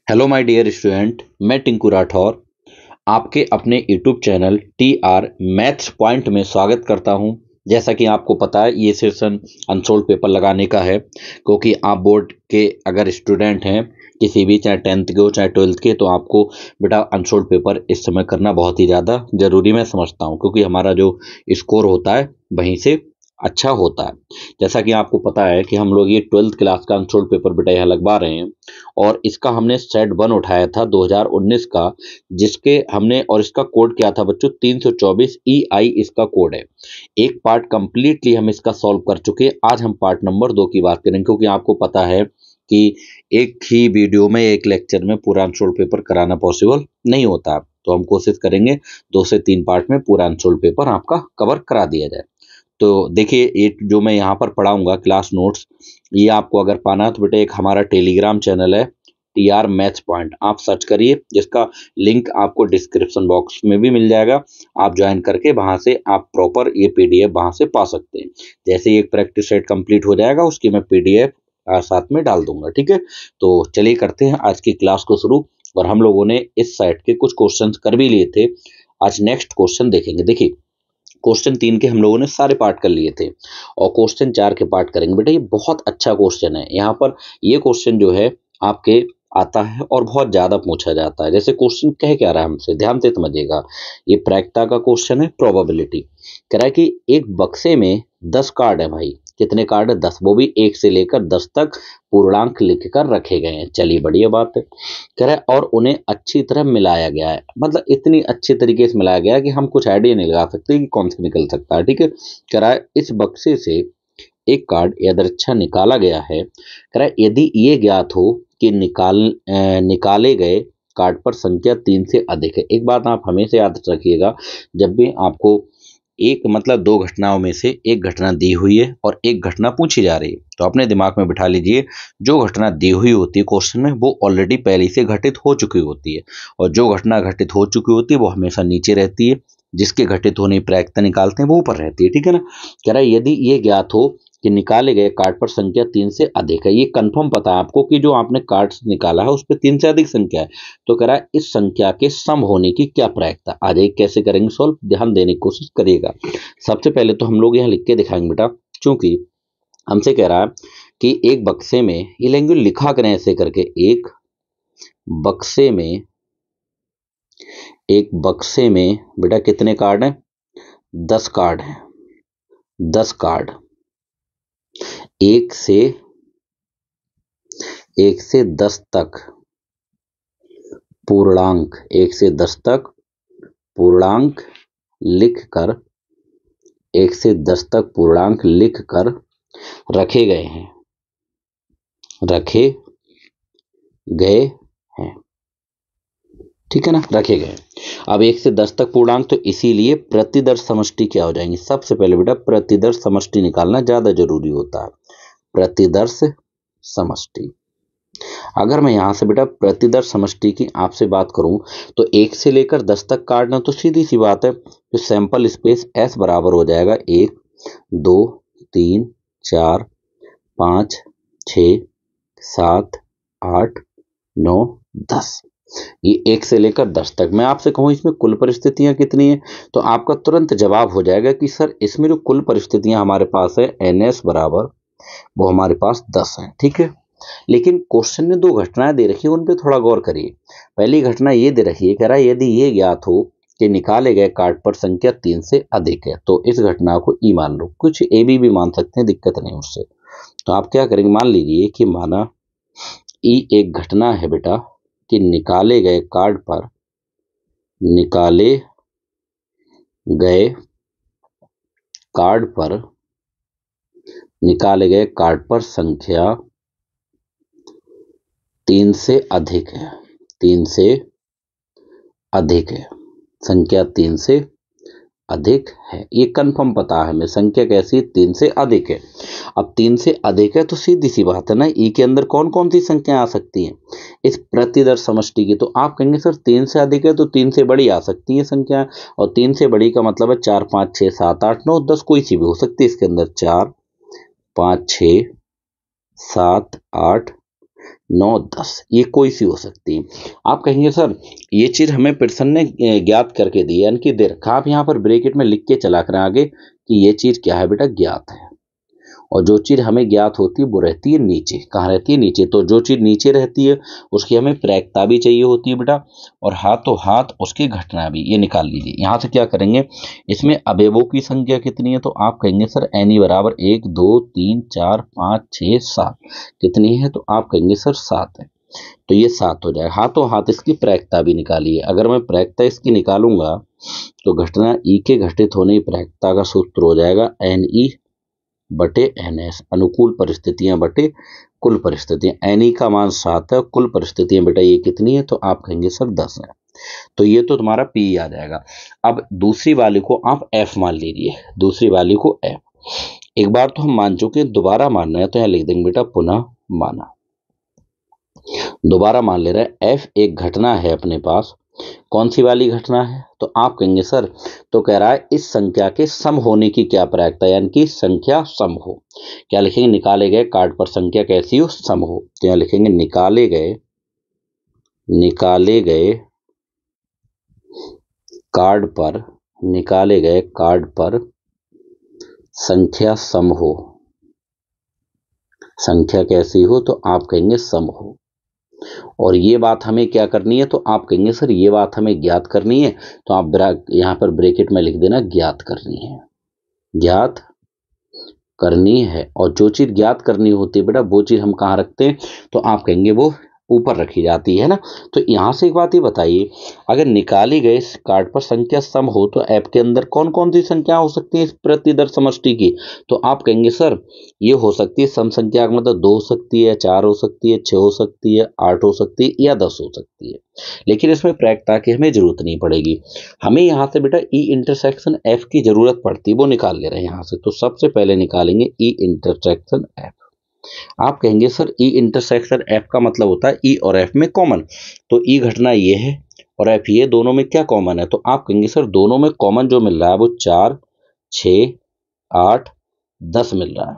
Hello my dear student, मैं टिंकू राठौर आपके अपने YouTube channel TR maths point में स्वागत करता हूं। जैसा कि आपको पता है, ये सेशन अनसोल्ड पेपर लगाने का है, क्योंकि आप बोर्ड के अगर स्टूडेंट हैं किसी भी, चाहे 10th के हो चाहे 12th के, तो आपको बेटा अनसोल्ड पेपर इस समय करना बहुत ही ज़्यादा ज़रूरी मैं समझता हूँ, क्योंकि हमारा जो स्कोर होता है वहीं से अच्छा होता है। जैसा कि आपको पता है कि हम लोग ये 12th क्लास का अनसोल्ड पेपर बेटा यहाँ लगवा रहे हैं, और इसका हमने सेट 1 उठाया था 2019 का, जिसके हमने, और इसका कोड क्या था बच्चों, 324 EI इसका कोड है। एक पार्ट कंप्लीटली हम इसका सॉल्व कर चुके हैं। आज हम पार्ट नंबर 2 की बात करेंगे, क्योंकि आपको पता है कि एक ही वीडियो में, एक लेक्चर में पूरा अनसोल्ड पेपर कराना पॉसिबल नहीं होता, तो हम कोशिश करेंगे 2 से 3 पार्ट में पूरा अनसोल्ड पेपर आपका कवर करा दिया जाए। तो देखिए, ये जो मैं यहाँ पर पढ़ाऊंगा क्लास नोट्स, ये आपको अगर पाना है तो बेटा एक हमारा टेलीग्राम चैनल है TR मैथ्स पॉइंट, आप सर्च करिए, जिसका लिंक आपको डिस्क्रिप्शन बॉक्स में भी मिल जाएगा। आप ज्वाइन करके वहां से आप प्रॉपर ये PDF वहां से पा सकते हैं। जैसे ही एक प्रैक्टिस सेट कंप्लीट हो जाएगा, उसकी मैं PDF साथ में डाल दूंगा, ठीक है। तो चलिए करते हैं आज की क्लास को शुरू। और हम लोगों ने इस सेट के कुछ क्वेश्चन कर भी लिए थे, आज नेक्स्ट क्वेश्चन देखेंगे। देखिए, क्वेश्चन 3 के हम लोगों ने सारे पार्ट कर लिए थे, और क्वेश्चन 4 के पार्ट करेंगे। बेटा ये बहुत अच्छा क्वेश्चन है। यहाँ पर ये क्वेश्चन जो है आपके आता है और बहुत ज्यादा पूछा जाता है। जैसे क्वेश्चन कह क्या रहा है हमसे, ध्यान से समझिएगा। ये प्रायिकता का क्वेश्चन है, प्रोबेबिलिटी कह रहा है कि एक बक्से में 10 कार्ड है भाई। कितने कार्ड है? 10, वो भी 1 से लेकर 10 तक पूर्णांक लिखकर रखे गए हैं। चलिए, बढ़िया बात है। कह रहा है और उन्हें अच्छी तरह मिलाया गया है, मतलब इतनी अच्छी तरीके से मिलाया गया है कि हम कुछ आइडिया नहीं लगा सकते कि कौन सा निकल सकता है, ठीक है। कह रहा है इस बक्से से एक कार्ड यादृच्छा निकाला गया है। कह रहा है यदि ये ज्ञात हो कि निकाले गए कार्ड पर संख्या 3 से अधिक है। एक बात आप हमेशा याद रखिएगा, जब भी आपको एक, मतलब 2 घटनाओं में से एक घटना दी हुई है और एक घटना पूछी जा रही है, तो अपने दिमाग में बिठा लीजिए, जो घटना दी हुई होती है क्वेश्चन में, वो ऑलरेडी पहले से घटित हो चुकी होती है, और जो घटना घटित हो चुकी होती है वो हमेशा नीचे रहती है। जिसके घटित होने की प्रायिकता निकालते हैं वो ऊपर रहती है, ठीक है ना। कह रहा है यदि ये ज्ञात हो कि निकाले गए कार्ड पर संख्या 3 से अधिक है। ये कंफर्म पता है आपको कि जो आपने कार्ड निकाला है उस पर 3 से अधिक संख्या है। तो कह रहा है इस संख्या के सम होने की क्या प्रायिकता आ जाएगी, कैसे करेंगे सॉल्व, ध्यान देने की कोशिश करिएगा। सबसे पहले तो हम लोग यहाँ लिख के दिखाएंगे बेटा, क्योंकि हमसे कह रहा है कि एक बक्से में, ये लैंग्वेज लिखा करें ऐसे करके, बक्से में एक बक्से में बेटा कितने कार्ड हैं? 10 कार्ड हैं। 10 कार्ड, एक से 10 तक पूर्णांक, 1 से 10 तक पूर्णांक लिखकर, 1 से 10 तक पूर्णांक लिखकर रखे गए हैं, रखे गए हैं, ठीक है ना, रखे गए। अब 1 से 10 तक पूर्णांक, तो इसीलिए प्रतिदर्श समष्टि क्या हो जाएंगी? सबसे पहले बेटा प्रतिदर्श समष्टि निकालना ज्यादा जरूरी होता है। प्रतिदर्श समष्टि, अगर मैं यहां से बेटा प्रतिदर्श समष्टि की आपसे बात करूं, तो 1 से लेकर 10 तक काटना, तो सीधी सी बात है, जो सैंपल स्पेस S बराबर हो जाएगा 1 2 3 4 5 6 7 8 9 10। ये 1 से लेकर 10 तक। मैं आपसे कहूं इसमें कुल परिस्थितियां कितनी है, तो आपका तुरंत जवाब हो जाएगा कि सर इसमें जो कुल परिस्थितियां हमारे पास है NS बराबर, वो हमारे पास 10 है, ठीक है। लेकिन क्वेश्चन में 2 घटनाएं दे रखी है, उन पे थोड़ा गौर करिए। पहली घटना ये दे रखी है, कह रहा है यदि ये ज्ञात हो कि निकाले गए कार्ड पर संख्या 3 से अधिक है, तो इस घटना को ई मान लो। कुछ AB भी मान सकते हैं, दिक्कत नहीं उससे। तो आप क्या करेंगे, मान लीजिए कि माना ई एक घटना है बेटा कि निकाले गए कार्ड पर, निकाले गए कार्ड पर, निकाले गए कार्ड पर संख्या 3 से अधिक है, 3 से अधिक है, संख्या 3 से अधिक है। ये कंफर्म पता है हमें, संख्या कैसी? 3 से अधिक है। अब 3 से अधिक है तो सीधी सी बात है ना, ई के अंदर कौन कौन सी संख्या आ सकती हैं इस प्रतिदर्श समष्टि की? तो आप कहेंगे सर 3 से अधिक है तो 3 से बड़ी आ सकती है संख्या, और 3 से बड़ी का मतलब है 4 5 6 7 8 9 10, कोई सी भी हो सकती है इसके अंदर। 4 5 6 7 8 9, 10, ये कोई सी हो सकती है। आप कहेंगे सर ये चीज़ हमें पियर्सन ने ज्ञात करके दी है, यानी कि दे रखा। आप यहाँ पर ब्रैकेट में लिख के चला करें आगे कि ये चीज़ क्या है बेटा, ज्ञात है। और जो चीज़ हमें ज्ञात होती है वो रहती है नीचे। कहाँ रहती है, नीचे। तो जो चीज़ नीचे रहती है उसकी हमें प्रायिकता भी चाहिए होती है बेटा, और हाथों हाथ उसकी घटना भी। ये निकाल लीजिए। यहाँ से क्या करेंगे, इसमें अवयवों की संख्या कितनी है, तो आप कहेंगे सर एन बराबर 1 2 3 4 5 6 7। कितनी है, तो आप कहेंगे सर 7 है। तो ये 7 हो जाएगा। हाथों हाथ इसकी प्रायिकता भी निकालिए। अगर मैं प्रायिकता इसकी निकालूंगा तो घटना ई के घटित होने की प्रायिकता का सूत्र हो जाएगा एन ई बटे एन एस, अनुकूल परिस्थितियां बटे कुल परिस्थितियां। एन ई का मान 7 है, कुल परिस्थितियां बेटा ये कितनी है, तो आप कहेंगे सर 10 है। तो ये तो तुम्हारा पी आ जाएगा। अब दूसरी वाली को आप एफ मान लीजिए। दूसरी वाली को एफ। एक बार तो हम मान चुके, दोबारा मानना है तो यहाँ लिख देंगे बेटा पुनः माना। दोबारा मान ले रहे हैं। एफ एक घटना है अपने पास। कौन सी वाली घटना है, तो आप कहेंगे सर, तो कह रहा है इस संख्या के सम होने की क्या प्रायिकता, यानी कि संख्या सम हो। क्या लिखेंगे, निकाले गए कार्ड पर संख्या कैसी हो, सम हो। तो यहाँ लिखेंगे निकाले गए कार्ड पर संख्या सम हो। संख्या कैसी हो, तो आप कहेंगे सम हो। और ये बात हमें क्या करनी है, तो आप कहेंगे सर ये बात हमें ज्ञात करनी है। तो आप यहाँ पर ब्रैकेट में लिख देना ज्ञात करनी है। ज्ञात करनी है। और जो चीज ज्ञात करनी होती है बेटा वो चीज हम कहाँ रखते हैं, तो आप कहेंगे वो ऊपर रखी जाती है ना। तो यहाँ से एक बात ये बताइए, अगर निकाली गई कार्ड पर संख्या सम हो तो ऐप के अंदर कौन कौन सी संख्या हो सकती है इस प्रतिदर समष्टि की, तो आप कहेंगे सर ये हो सकती है सम संख्या का मतलब 2 हो सकती है, 4 हो सकती है, 6 हो सकती है, 8 हो सकती है या 10 हो सकती है। लेकिन इसमें प्रायिकता की हमें जरूरत नहीं पड़ेगी। हमें यहाँ से बेटा ई इंटरसेक्शन एफ की जरूरत पड़ती है, वो निकाल ले रहे हैं यहाँ से। तो सबसे पहले निकालेंगे ई इंटरसेक्शन एफ। आप कहेंगे सर ई इंटरसेक्शन एफ का मतलब होता है ई और एफ में कॉमन। तो ई घटना ये है और एफ ये, दोनों में क्या कॉमन है, तो आप कहेंगे सर दोनों में कॉमन जो मिल रहा है वो 4 6 8 10 मिल रहा है।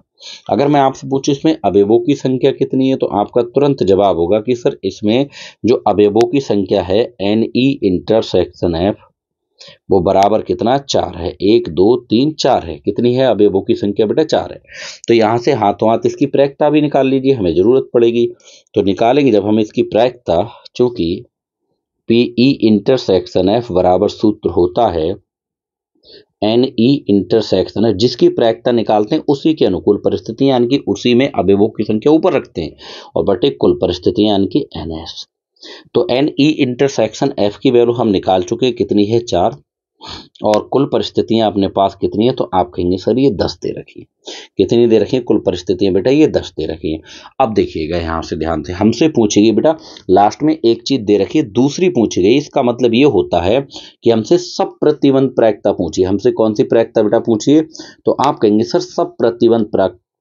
अगर मैं आपसे पूछूं इसमें अवयवों की संख्या कितनी है, तो आपका तुरंत जवाब होगा कि सर इसमें जो अवयवों की संख्या है एन ई इंटरसेक्शन एफ वो बराबर कितना, 4 है। 1 2 3 4 है। कितनी है अवयवों की संख्या बेटा, 4 है। तो यहां से हाथों हाथ इसकी प्रायिकता भी निकाल लीजिए, हमें जरूरत पड़ेगी। तो निकालेंगे जब हम इसकी प्रायिकता, चूंकि पीई इंटरसेक्शन एफ बराबर सूत्र होता है एन ई इंटरसेक्शन है, जिसकी प्रायिकता निकालते हैं उसी के अनुकूल परिस्थितियां, यानी कि उसी में अवयवों की संख्या ऊपर रखते हैं, और बटे कुल परिस्थितियां यानी कि एन एस। तो एन ई इंटरसेक्शन एफ की वैल्यू हम निकाल चुके हैं, कितनी है 4, और कुल परिस्थितियां अपने पास कितनी है, तो आप कहेंगे सर ये 10 दे रखी है। कितनी दे रखी है कुल परिस्थितियां बेटा, ये 10 दे रखी है। अब देखिएगा यहाँ से ध्यान से, हमसे पूछेगी बेटा लास्ट में एक चीज दे रखी है, दूसरी पूछी गई। इसका मतलब ये होता है कि हमसे सब प्रतिबंध प्रायिकता पूछी। हमसे कौन सी प्रायिकता बेटा पूछी है, तो आप कहेंगे सर सब प्रतिबंध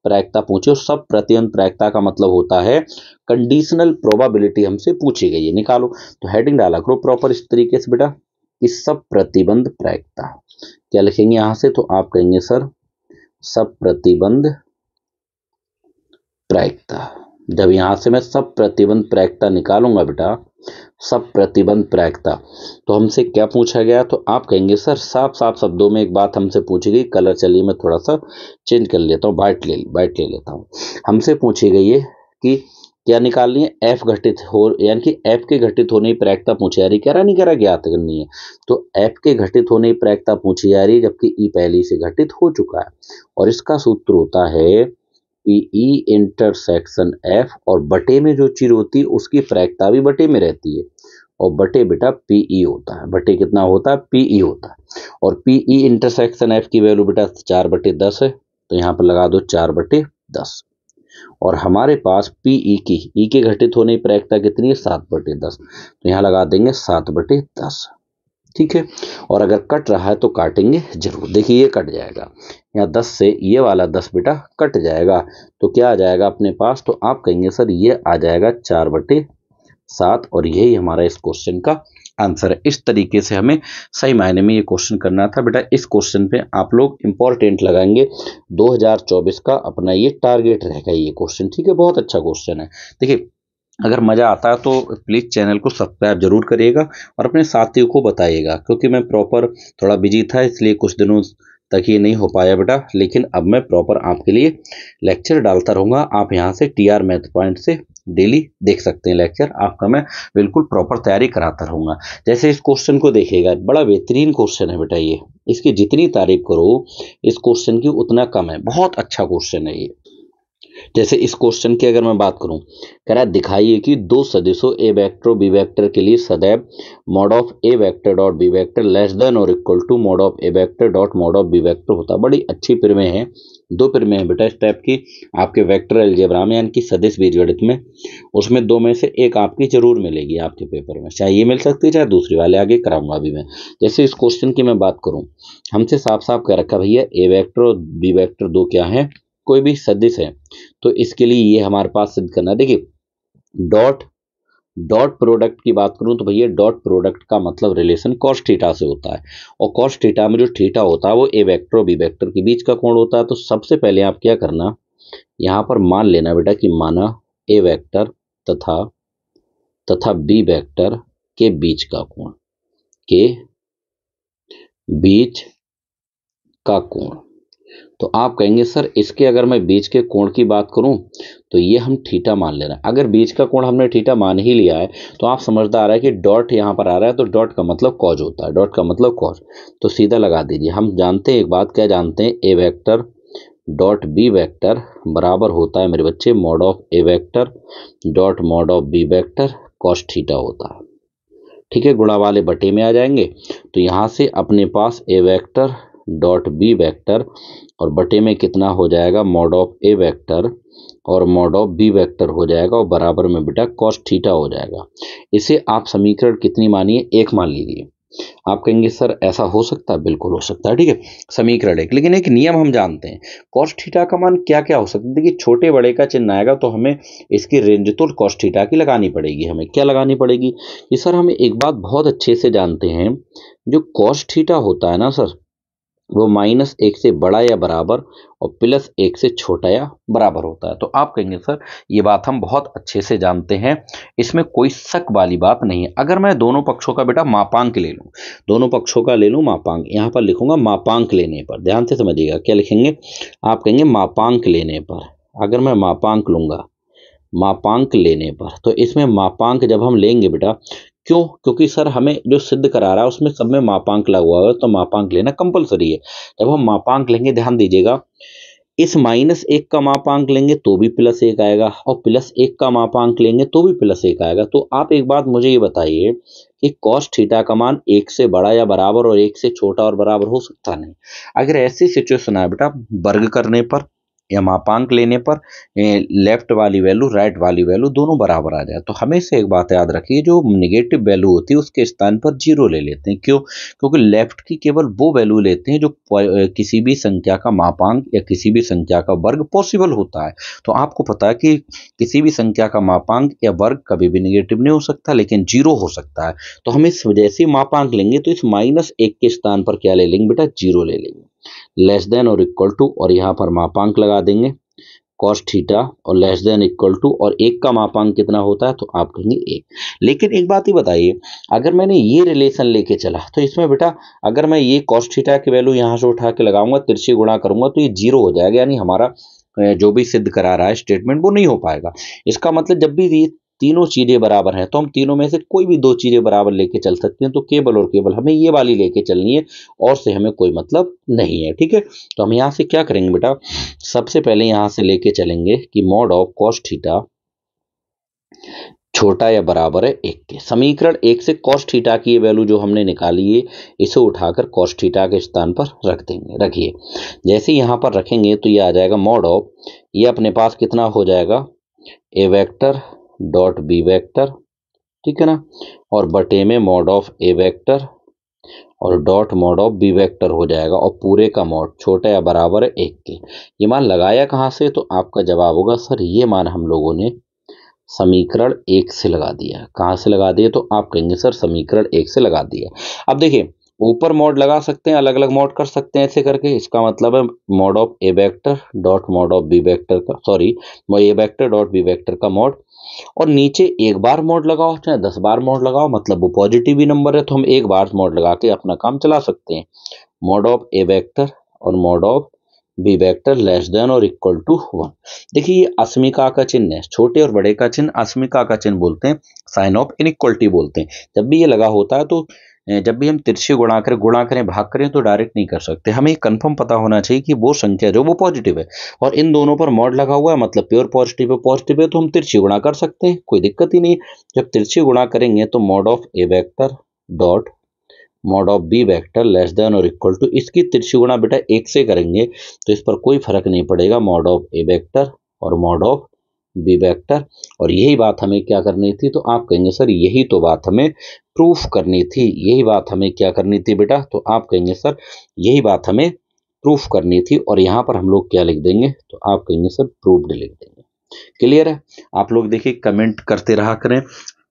प्रायिकता पूछी। और सब प्रतिबंध प्रायिकता का मतलब होता है कंडीशनल प्रोबेबिलिटी हमसे पूछी गई है। निकालो, तो हेडिंग डाला करो प्रॉपर इस तरीके से बेटा, इस सब प्रतिबंध प्रायिकता। क्या लिखेंगे यहां से, तो आप कहेंगे सर सब प्रतिबंध प्रायिकता। जब यहां से मैं सब प्रतिबंध प्रायिकता निकालूंगा बेटा, सब प्रतिबंध प्रायिकता, तो हमसे क्या पूछा गया, तो आप कहेंगे सर साफ साफ शब्दों में एक बात हमसे पूछी गई। कलर चलिए मैं थोड़ा सा चेंज कर लेता हूँ, वाइट ले लेता हूँ। हमसे पूछी गई है कि क्या निकालनी है, एफ घटित हो, यानी कि एफ के घटित होने की प्रायिकता पूछी जा रही, कह रहा नहीं कह रहा ज्ञात करनी है। तो एफ के घटित होने की प्रायिकता पूछी जा रही, जबकि ई पहले से घटित हो चुका है। और इसका सूत्र होता है पीई इंटरसेक्शन एफ, और बटे में जो चीज होती है उसकी प्रायिकता भी बटे में रहती है, और बटे बेटा पीई होता है। बटे कितना होता है, पीई होता है। और पीई इंटरसेक्शन एफ की वैल्यू बेटा 4/10 है, तो यहाँ पर लगा दो 4/10। और हमारे पास पीई की, ई के घटित होने की प्रायिकता कितनी है, 7/10, तो यहाँ लगा देंगे 7/10। ठीक है। और अगर कट रहा है तो काटेंगे जरूर। देखिए ये कट जाएगा, यहाँ 10 से ये वाला 10 बेटा कट जाएगा, तो क्या आ जाएगा अपने पास, तो आप कहेंगे सर ये आ जाएगा 4/7। और यही हमारा इस क्वेश्चन का आंसर है। इस तरीके से हमें सही मायने में ये क्वेश्चन करना था बेटा। इस क्वेश्चन पे आप लोग इंपॉर्टेंट लगाएंगे, 2024 का अपना ये टारगेट रहेगा ये क्वेश्चन। ठीक है, बहुत अच्छा क्वेश्चन है। देखिए अगर मज़ा आता है तो प्लीज़ चैनल को सब्सक्राइब जरूर करिएगा और अपने साथियों को बताइएगा, क्योंकि मैं प्रॉपर थोड़ा बिजी था इसलिए कुछ दिनों तक ये नहीं हो पाया बेटा, लेकिन अब मैं प्रॉपर आपके लिए लेक्चर डालता रहूँगा। आप यहाँ से TR मैथ पॉइंट से डेली देख सकते हैं लेक्चर, आपका मैं बिल्कुल प्रॉपर तैयारी कराता रहूँगा। जैसे इस क्वेश्चन को देखिएगा, बड़ा बेहतरीन क्वेश्चन है बेटा ये, इसकी जितनी तारीफ करो इस क्वेश्चन की उतना कम है, बहुत अच्छा क्वेश्चन है ये। जैसे इस क्वेश्चन की अगर मैं बात करूं, कह रहा है दिखाइए कि दो सदिशों ए वेक्टर और बी वेक्टर के लिए सदैव mod of A vector dot B vector less than और equal to mod of A vector dot mod of B vector होता है। बड़ी अच्छी प्रमेय है, दो प्रमेय है बेटा इस टाइप की आपके वेक्टर अलजेब्रा में, यानी कि सदिश बीजगणित में। उसमें दो में से एक आपकी जरूर मिलेगी आपके पेपर में, चाहे ये मिल सकती है चाहे दूसरी वाले, आगे कराऊंगा अभी मैं। जैसे इस क्वेश्चन की मैं बात करूं, हमसे साफ साफ कह रखा भैया ए वेक्टर और बी वेक्टर दो क्या है, कोई भी सदिश है। तो इसके लिए ये हमारे पास सिद्ध करना है। देखिए डॉट डॉट प्रोडक्ट की बात करूं तो भैया डॉट प्रोडक्ट का मतलब रिलेशन कॉस थीटा से होता है, और कॉस थीटा में जो थीटा होता है वो ए वेक्टर और बी वेक्टर के बीच का कोण होता है। तो सबसे पहले आप क्या करना, यहाँ पर मान लेना बेटा कि माना ए वेक्टर तथा बी वेक्टर के बीच का कोण, के बीच का कोण। तो आप कहेंगे सर इसके अगर मैं बीच के कोण की बात करूं तो ये हम थीटा मान ले रहे हैं। अगर बीच का कोण हमने थीटा मान ही लिया है तो आप समझदार है कि डॉट यहाँ पर आ रहा है तो डॉट का मतलब कॉज होता है, डॉट का मतलब कॉज, तो सीधा लगा दीजिए। हम जानते हैं एक बात, क्या जानते हैं, A vector dot B vector बराबर होता है मेरे बच्चे mod of A vector dot mod of B vector cos theta होता है। ठीक है, गुणा वाले बटे में आ जाएंगे। तो यहाँ से अपने पास ए वेक्टर डॉट बी वेक्टर और बटे में कितना हो जाएगा, मॉड ऑफ ए वेक्टर और मॉड ऑफ बी वेक्टर हो जाएगा, और बराबर में बेटा कॉस थीटा हो जाएगा। इसे आप समीकरण कितनी मानिए, एक मान लीजिए। आप कहेंगे सर ऐसा हो सकता है, बिल्कुल हो सकता है। ठीक है, समीकरण एक, लेकिन एक नियम हम जानते हैं, कॉस थीटा का मान क्या क्या हो सकता है। देखिए छोटे बड़े का चिन्ह आएगा तो हमें इसकी रेंज तो कॉस थीटा की लगानी पड़ेगी। हमें क्या लगानी पड़ेगी कि सर हमें एक बात बहुत अच्छे से जानते हैं, जो कॉस थीटा होता है ना सर, वो -1 से बड़ा या बराबर और +1 से छोटा या बराबर होता है। तो आप कहेंगे सर ये बात हम बहुत अच्छे से जानते हैं, इसमें कोई शक वाली बात नहीं है। अगर मैं दोनों पक्षों का बेटा मापांक ले लूं, दोनों पक्षों का ले लूं मापांक, यहाँ पर लिखूंगा मापांक लेने पर, ध्यान से समझिएगा क्या लिखेंगे, आप कहेंगे मापांक लेने पर। अगर मैं मापांक लूंगा, मापांक लेने पर, तो इसमें मापांक जब हम लेंगे बेटा, क्यों, क्योंकि सर हमें जो सिद्ध करा रहा है उसमें सब में मापांक लगा हुआ है, तो मापांक लेना कंपलसरी है। जब हम मापांक लेंगे ध्यान दीजिएगा, इस -1 का मापांक लेंगे तो भी +1 आएगा, और +1 का मापांक लेंगे तो भी +1 आएगा। तो आप एक बात मुझे ये बताइए कि कॉस थीटा का मान 1 से बड़ा या बराबर और 1 से छोटा और बराबर हो सकता नहीं। अगर ऐसी सिचुएशन है बेटा, वर्ग करने पर या मापांक लेने पर लेफ्ट वाली वैल्यू राइट वाली वैल्यू दोनों बराबर आ जाए, तो हमेशा एक बात याद रखिए, जो नेगेटिव वैल्यू होती है उसके स्थान पर 0 ले लेते हैं। क्यों, क्योंकि लेफ्ट की केवल वो वैल्यू लेते हैं जो किसी भी संख्या का मापांक या किसी भी संख्या का वर्ग पॉसिबल होता है। तो आपको पता है कि किसी भी संख्या का मापांक या वर्ग कभी भी नेगेटिव नहीं हो सकता, लेकिन 0 हो सकता है। तो हम इस वजह से मापांक लेंगे तो इस -1 के स्थान पर क्या ले लेंगे बेटा, 0 ले लेंगे, लेस देन और इक्वल टू, और यहाँ पर मापांक लगा देंगे कॉस थीटा, और लेस देन इक्वल टू, और 1 का मापांक कितना होता है, तो आप कहेंगे 1। लेकिन एक बात ही बताइए, अगर मैंने ये रिलेशन लेके चला तो इसमें बेटा अगर मैं ये कॉस थीटा की वैल्यू यहाँ से उठा के लगाऊंगा, तिरछी गुणा करूंगा तो ये 0 हो जाएगा, यानी हमारा जो भी सिद्ध करा रहा है स्टेटमेंट वो नहीं हो पाएगा। इसका मतलब जब भी ये तीनों चीजें बराबर हैं तो हम तीनों में से कोई भी दो चीजें बराबर लेके चल सकते हैं, तो केवल और केवल हमें ये वाली लेके चलनी है, और से हमें कोई मतलब नहीं है। ठीक है, तो हम यहाँ से क्या करेंगे बेटा, सबसे पहले यहाँ से लेके चलेंगे कि मॉड ऑफ कॉस थीटा छोटा या बराबर है 1 के। समीकरण 1 से कॉस थीटा की ये वैल्यू जो हमने निकाली है, इसे उठाकर कॉस थीटा के स्थान पर रख देंगे। रखिए, जैसे यहाँ पर रखेंगे तो ये आ जाएगा मॉड ऑफ, ये अपने पास कितना हो जाएगा, A vector dot B vector, ठीक है ना, और बटे में मॉड ऑफ ए वेक्टर और dot mod of B vector हो जाएगा, और पूरे का मॉड छोटा या बराबर है 1 के। ये मान लगाया कहाँ से, तो आपका जवाब होगा सर ये मान हम लोगों ने समीकरण 1 से लगा दिया। कहाँ से लगा दिया, तो आप कहेंगे सर समीकरण 1 से लगा दिया। अब देखिए ऊपर मॉड लगा सकते हैं, अलग अलग मॉड कर सकते हैं ऐसे करके, इसका मतलब है mod of A vector dot mod of B vector का, sorry A vector dot B vector का मॉड, और नीचे एक बार मोड लगाओ चाहे 10 बार मोड लगाओ, मतलब वो पॉजिटिव ही नंबर है तो हम एक बार मोड लगा के अपना काम चला सकते हैं। मोड ऑफ ए वेक्टर और mod of B vector less than और इक्वल टू 1। देखिए ये अस्मिका का चिन्ह है, छोटे और बड़े का चिन्ह अस्मिका का चिन्ह बोलते हैं, साइन ऑफ इनइक्वलिटी बोलते हैं। जब भी ये लगा होता है तो जब भी हम तिरछे गुणा करें भाग करें तो डायरेक्ट नहीं कर सकते, हमें कंफर्म पता होना चाहिए कि वो संख्या जो वो पॉजिटिव है और इन दोनों पर मॉड लगा हुआ है मतलब प्योर पॉजिटिव है तो हम तिरछी गुणा कर सकते हैं, कोई दिक्कत ही नहीं। जब तिरछी गुणा करेंगे तो mod of A vector dot mod of B vector less than और इक्वल टू, इसकी तिरछी गुणा बेटा 1 से करेंगे तो इस पर कोई फर्क नहीं पड़ेगा, मॉड ऑफ ए वेक्टर और मॉड ऑफ बी वेक्टर। और यही बात हमें क्या करनी थी, तो आप कहेंगे सर यही तो बात हमें प्रूफ करनी थी, यही बात हमें क्या करनी थी बेटा, तो आप कहेंगे सर यही बात हमें प्रूफ करनी थी। और यहाँ पर हम लोग क्या लिख देंगे, तो आप कहेंगे सर प्रूफ्ड लिख देंगे। क्लियर है? आप लोग देखिए कमेंट करते रहा करें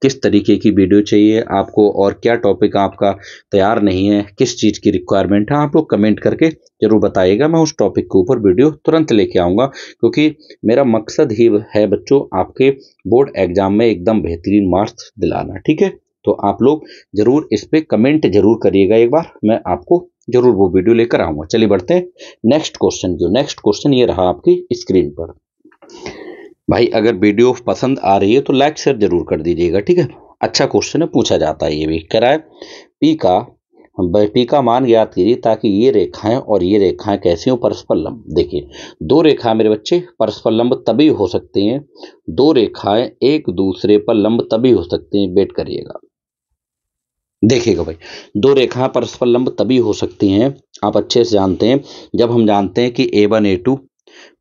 किस तरीके की वीडियो चाहिए आपको और क्या टॉपिक आपका तैयार नहीं है, किस चीज़ की रिक्वायरमेंट है, आप लोग कमेंट करके जरूर बताइएगा। मैं उस टॉपिक के ऊपर वीडियो तुरंत लेके आऊँगा, क्योंकि मेरा मकसद ही है बच्चों आपके बोर्ड एग्जाम में एकदम बेहतरीन मार्क्स दिलाना। ठीक है, तो आप लोग जरूर इस पर कमेंट जरूर करिएगा, एक बार मैं आपको जरूर वो वीडियो लेकर आऊँगा। चलिए बढ़ते हैं नेक्स्ट क्वेश्चन। जो नेक्स्ट क्वेश्चन ये रहा आपकी स्क्रीन पर। भाई अगर वीडियो पसंद आ रही है तो लाइक शेयर जरूर कर दीजिएगा। ठीक है, अच्छा क्वेश्चन है, पूछा जाता है, ये भी कह रहा है पी का मान ज्ञात कीजिए ताकि ये रेखाएं और ये रेखाएं कैसी हो, परस्पर लंब। देखिए दो रेखाएं मेरे बच्चे परस्पर लंब तभी हो सकती हैं, दो रेखाएं एक दूसरे पर लंब तभी हो सकती हैं, वेट करिएगा देखिएगा भाई, दो रेखाएं परस्पर लंब तभी हो सकती हैं, आप अच्छे से जानते हैं जब हम जानते हैं कि a1 a2